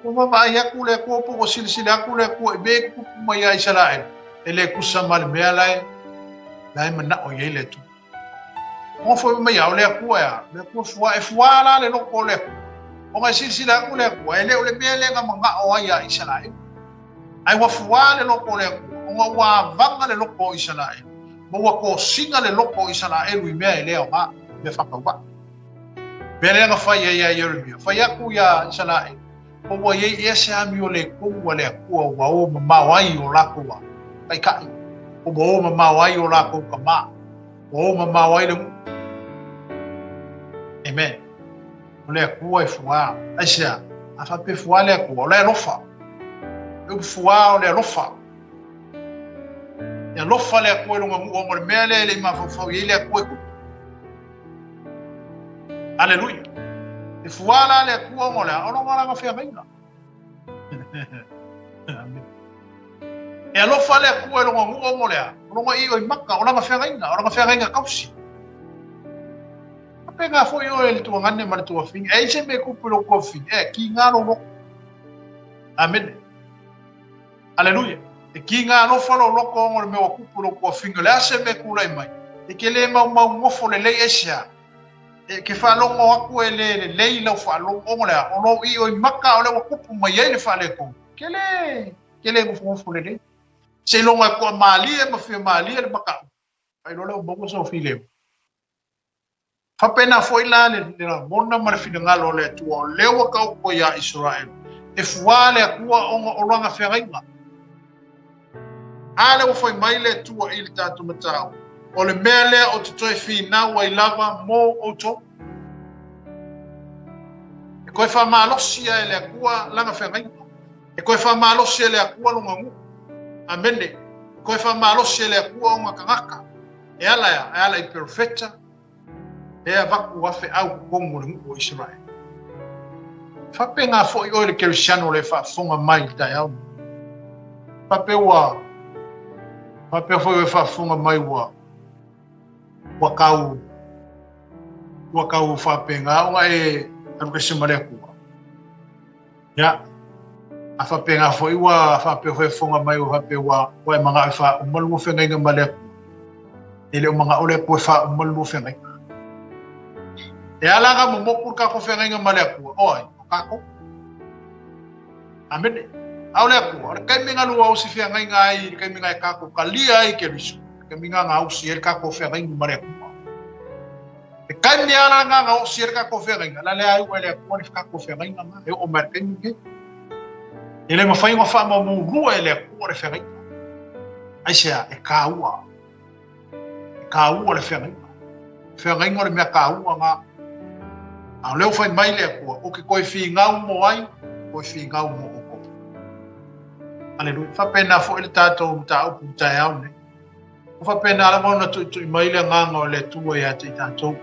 Onga wa ai aku le kua po silisili aku le kua. Ebe kupu mai ai sala e. Ele kusa mali mea lai. Lai mana o ye le tu. Onga foi mai au le kua ea. Le kua fua e fua la le loko le kua. O ngai sila ku le ku ele o le mele nga manga o ia Israel ai wa fuale loko le o wa vanga le loko Israel mo wa ko singa le loko Israel wi me ele o ma me fa ka mele nga fa ia Yeremia fa ya ku ya Israel o wa ye se ami o le ku wa le ku wa o ma wa i o la ku wa kai ka o bo ma wa i o la ku ka ma o ma wa i le amen. Le kua e fua aisia a fa pe fua le kua le rofa e fua le rofa ya lofa le kua longa mu o mele le ma fa le kua aleluia e fua la le kua mo la o no la fa venga amen e lofa le kua longa mu o mo le longa i o maka o la fa venga kausi pega foi o ele tu ngane mar tu fing e se me kupulo ko fing e ki ngalo no amen aleluia e ki ngalo falo lo ko ngol me kupulo ko fing le se me kula mai e ke le ma mo fo le esia e ke fa lo mo aku ele le lo fa lo o le o no i o maka o le kupu mai ele fa le ko ke le mo fo le se lo ma ko mali e ma fi mali le maka ai lo le mo so fi le Fapena foi lá le mona marfina ngalo le tua lewa ka ko ya Israel e fuale akua onga olanga feringa ale foi mai le tua il tatu matau o le mele o te toi fina wa lava mo o to e ko fa malosia ele akua langa feringa e ko fa malosia ele akua longa ngu amende ko fa malosia ele akua onga kangaka e ala i perfecta e vaku wafe au kongo le o Israel. Fape nga fo i le Cristiano le fa fonga mai tai au. Fape fo i fa fonga mai wa kau fape nga o e aluke semale ku. Ya. A fape nga fo i fape fo fonga mai o fape wa manga fa o malu fe nga male. Ele o manga ole po fa o malu fe nga. E ala ka mo por ka ko fenga nga male ku oi ka ko amen aule ku ka mi nga lu au si fenga nga ai ka mi nga ka ko kalia ai ke bisu ka mi nga au si ka ko fenga nga male ku e ka mi ala nga au si ka ko fenga nga la le ai wele ko ni ka ko fenga nga ma e o mar ke ni ele mo fai mo fa mo ru ele ko re fenga ai sia e ka u le fenga nga le me ka u nga a leo fai mai le ko o ke koi fi ngau mo ai koi fi ngau mo o aleluia fa pena fo ele tato ta o puta ya ne fa pena la mo na tu mai le nganga le tu ya te tato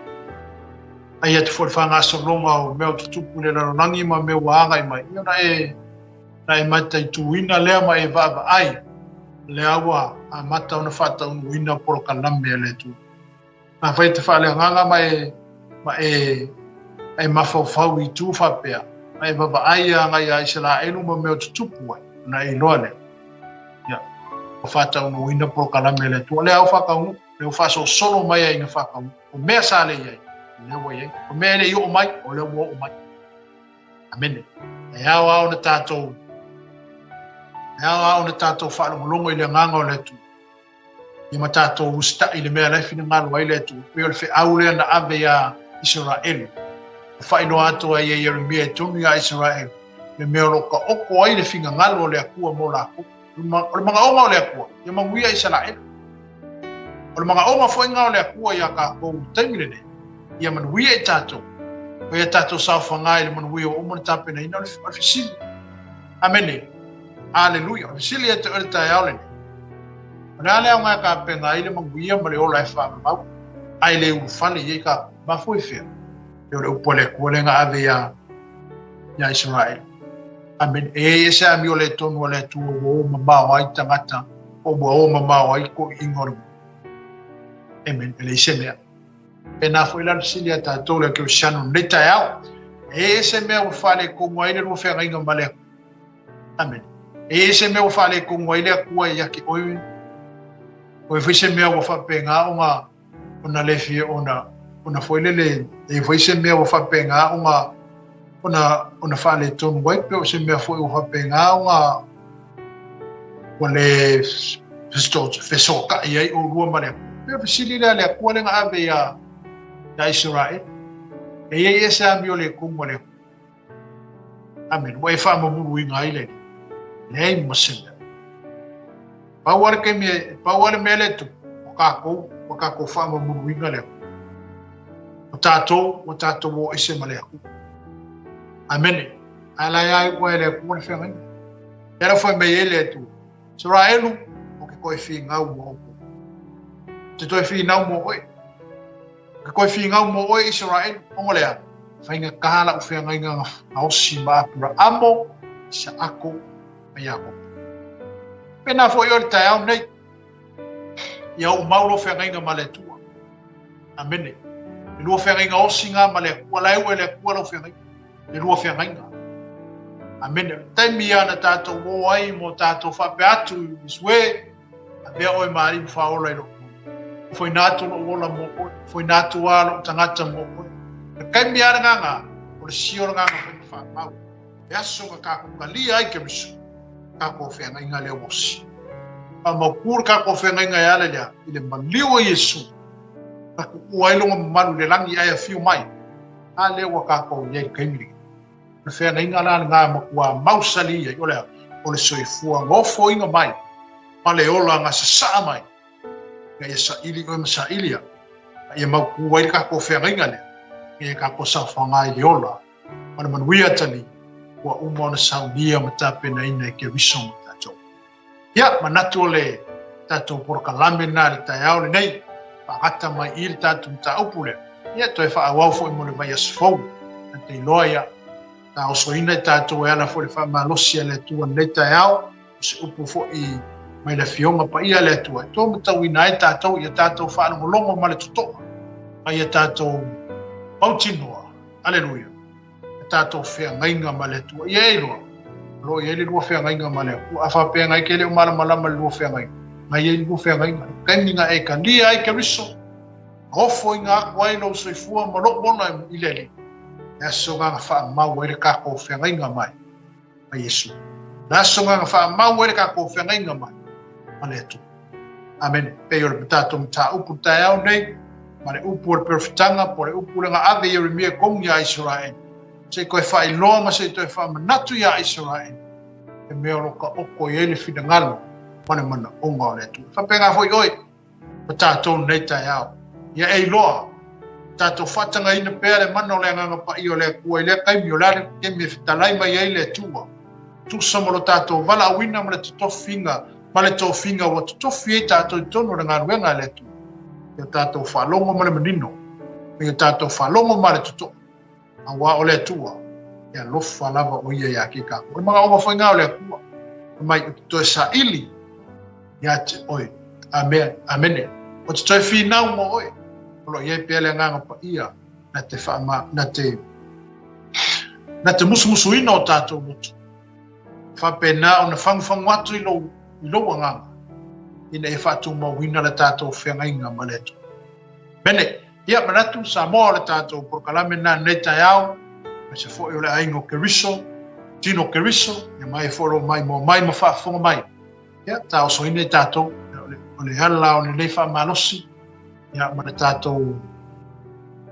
ai te for fa nga so longa o me o tu pule la nangi ma me wa ngai mai io na e mata tu ina le ma e va ai le awa a mata ona fata un wina por kalambe le tu a fa te fa le nganga mai ai mafau I tu whapea, ai baba aia ngai a Israelu ma meo tutupu ai, na I loa le. Ia, o whata unu ina prokalame le tua, le au whakaungu, le whaso solo mai ai na whakaungu, o mea sale iai, lewa iai, o mea le I o mai, o lewa o mai. Amene, e au na tātou, au na tātou whaalongolongo I le nganga o le tu. I ma tātou sta I le mea leifina ngalo ai le tu, peo le whi au lea na ave a Israelu. Whaino ato ai e Yeremia e tonu a Israel. Le mea roka oko ai le whinga ngalo o le akua mo la aku. O le mga onga o le akua, ia manguia Israel. O le mga onga whainga o le akua ia ka kou taimile ne. Ia manuia e tātou. O ia tātou sao whangai le manuia o umana tāpena ina o le fisili. Amene. Aleluia. O fisili e te ore tai au le ne. O le ale au ngai ka penga ai le manguia ma le ola e wha mau. Ai le urufale i ka mafui whea. E ore upole kualenga ave ya Israel. Amen. E se ami o le tonu o le tu o mamao ai tangata. O mamao ai ko ingoru. Amen. Ele ise mea. E na fo ila sili ata tole ke o shanu neta yao. E se mea o fale ko ngwaile no fe ringa male. Amen. E se mea o fale ko ngwaile kua ya ki oi. O e se mea o fa penga ona lefi ona foi le e foi se mea o fa penga ona fale tonu wai pe o se mea foi o fa penga o le fesoka ia o rua mare pe fisili le ko le ave ya Israel e ia sa mi o le kungo le amen wai fa mo mu winga ile nei mo senda power ke me le tu o ka ko fa mo mu winga le o tato o ise male aku. Amen. Ala ya ko ele ko le fenga. Era foi me ele tu. Israelu o ke ko fi ngau mo. Te to fi ngau mo oi. Ke ko fi ngau mo oi Israel o mole a. Fainga kala o fenga nga au si ma pura amo sa ako me ako. Pena foi o ta au nei. Ya o maulo fenga nga male tu. Amen. Le lua whengainga o singa ma le kua laiu e le kua lau whengainga. Le lua whengainga. Amen. Taimi ana tātou o ai mo tātou whape atu iswe. A mea oi maari mu whaola i lo. Foi nātu no ola mo oi. Foi nātu alo tangata mo oi. Le kaimi ana nganga. O le siora nganga whenga whamau. E aso ka kako kalia ai ke misu. Kako whengainga le wosi. A maukura kako whengainga e ale lea. I le maliwa Yesu. O ai longa malu le langi ai a fiu mai. A le wa ka ko ye kaimiri. Le fe na inga la nga ma kwa mausali ai o le soifua ngofo inga mai. Ma le ola nga sa mai. Nga ia sa ili o ma sa ilia. Ia ma ku ai ka ko fe nga le. Ia ka ko sa fa nga i ola. Ma le manuia tani. Wa umo na saudia ma tape na ina ke visong tato. Ia manatu le tato por kalame na le taiao le nei. Pakata mai il tatu ta upule. Ia toi fa awau fo mo le mai asfou. Ante loia. Ta osoina tatu e ala fo le fa malosia le tua neta yao. Se upu fo I mai la fionga pa ia le tua. To mo tau ina e tatu ia tatu fa alo longo ma le tutoa. Mai ia tatu pautinoa. Aleluia. Tatu fea ngainga ma le tua. Ia e loa. Lo ia le lua fea ngainga ma le. A fa pea ngai ke le umala malama le lua fea ngainga. Mai e ngu fea ngai kainga e ka lia ai ke riso ofo inga kwai no soifua ma lo bona ileli ya songa fa ma wele ka ko fea ngai mai ai Yesu na songa fa ma wele ka ko fea ngai mai aletu amen pe yo tato mta upu tao nei ma le upu o perfitanga po le upu nga ave Yeremia kong ya Israel se ko fa ilo ma se to fa manatu ya Israel e me o ka oko yele fidangalo mana onga le tu fa penga foi oi tato neta yao ya e loa tato fatanga ina pere mana le nga pa io le ku le kai miolare ke me fitalai mai ai le tua tu somolo tato vala wina ma le to finga ma le to finga wa to fi tato tono nga wenga le tu ya tato fa longo ma le menino ya tato fa longo ma le to awa o le tua ya lo fa lava o ia ya kika o ma o foi nga le ku mai to sa ili ya te oi amen o te toi fi nau mo oi lo ye pele nga pa ia na te fa ma na te na te musumusuina o tātou motu. Whapena o na whanguwhangu atu I lo anganga. Ina e whātou mauhina le tātou whiangainga maleto. Bene, ia manatu Samoa le tātou porkalame nā nei tai au, me se fo o le aingo Keriso, Tino Keriso, ia mai folo mai mo mai ma whaafonga mai. Ia, tāo soine tātou, o le hala o le nei whaamalosi, ia ma le tātou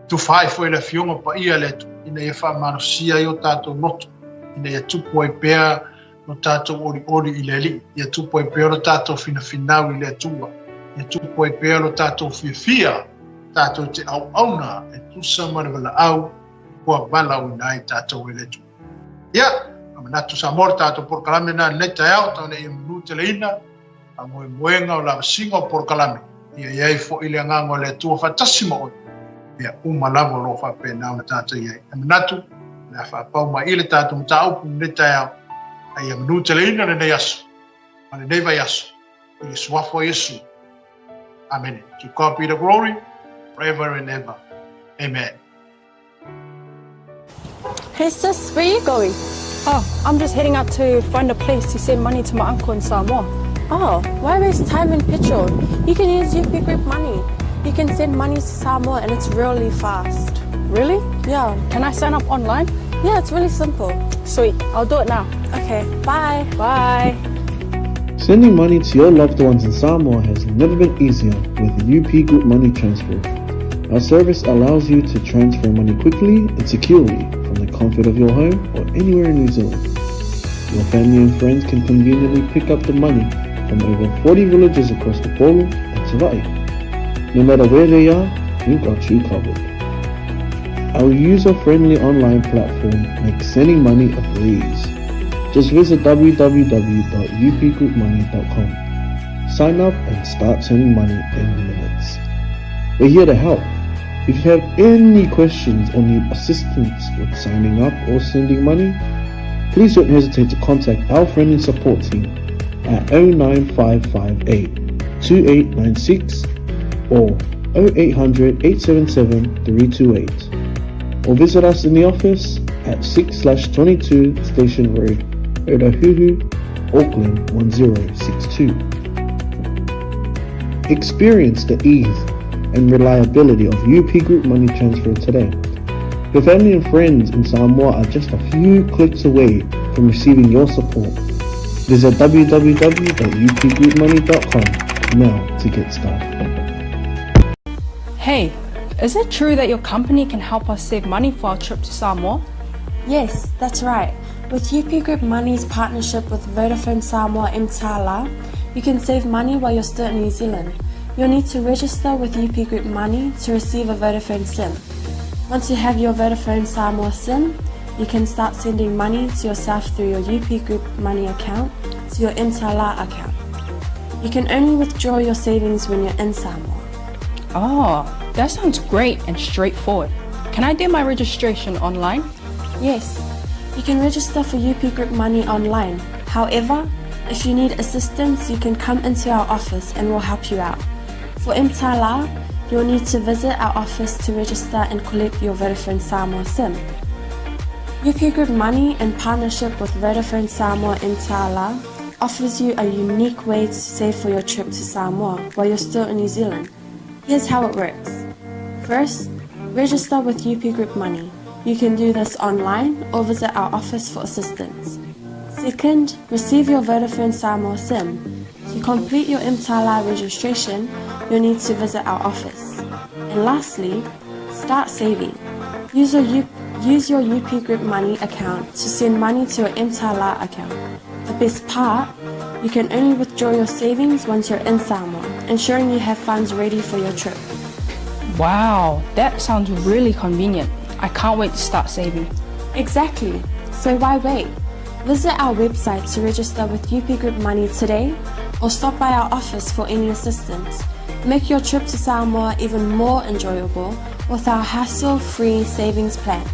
tu whae fo le fionga pa ia letu, ina e whaamalosia I o tātou noto, ina e tupu ai pēa no tātou ori I le li, ia tupu ai pēa no tātou finau I le atua, ia tupu ai pēa no tātou fia, tātou te au-auna e tusa marwala au, kua wala o nai tātou e letu. Ia, amanatu Samoa tātou porkalame nā neta au, taune I munu te leina, a moe moenga o la singa o porkalame, ia iai fo I le angango le atua whatasima o, ia umalawa lo whapena o na tātou iai. Amanatu, le a whapau mai I le tātou mta aupu neta au, a ia munu te leina le nei aso, a le nei vai aso, I le suafo Yesu. Amen. To God be the glory, forever and ever. Amen. Hey sis, where are you going? Oh, I'm just heading out to find a place to send money to my uncle in Samoa. Oh, why waste time and petrol? You can use UP Group Money. You can send money to Samoa and it's really fast. Really? Yeah. Can I sign up online? Yeah, it's really simple. Sweet, I'll do it now. Okay, bye. Bye. Sending money to your loved ones in Samoa has never been easier with UP Group Money Transfer. Our service allows you to transfer money quickly and securely from the comfort of your home or anywhere in New Zealand. Your family and friends can conveniently pick up the money from over 40 villages across the Polu and Savai. No matter where they are, we've got you covered. Our user-friendly online platform makes sending money a breeze. Just visit www.upgroupmoney.com. Sign up and start sending money in minutes. We're here to help. If you have any questions or need assistance with signing up or sending money, please don't hesitate to contact our friendly support team at 09558 2896 or 0800 877 328. Or visit us in the office at 6/22 Station Road, Otahuhu, Auckland 1062. Experience the ease and reliability of UP Group Money Transfer today. Your family and friends in Samoa are just a few clicks away from receiving your support. Visit www.upgroupmoney.com now to get started. Hey, is it true that your company can help us save money for our trip to Samoa? Yes, that's right. With UP Group Money's partnership with Vodafone Samoa Mtala, you can save money while you're still in New Zealand. You'll need to register with UP Group Money to receive a Vodafone SIM. Once you have your Vodafone Samoa SIM, you can start sending money to yourself through your UP Group Money account to your Mtala account. You can only withdraw your savings when you're in Samoa. Oh, that sounds great and straightforward. Can I do my registration online? Yes, you can register for UP Group Money online. However, if you need assistance, you can come into our office and we'll help you out. For Mtala, you'll need to visit our office to register and collect your Vodafone Samoa SIM. UP Group Money, in partnership with Vodafone Samoa Mtala, offers you a unique way to save for your trip to Samoa while you're still in New Zealand. Here's how it works. First, register with UP Group Money. You can do this online or visit our office for assistance. Second, receive your Vodafone Samoa SIM. To complete your Mtala registration, you'll need to visit our office. And lastly, start saving. Use your UP Group Money account to send money to your Mtala account. The best part, you can only withdraw your savings once you're in Samoa, ensuring you have funds ready for your trip. Wow, that sounds really convenient. I can't wait to start saving. Exactly. So why wait? Visit our website to register with UP Group Money today or stop by our office for any assistance. Make your trip to Samoa even more enjoyable with our hassle-free savings plan.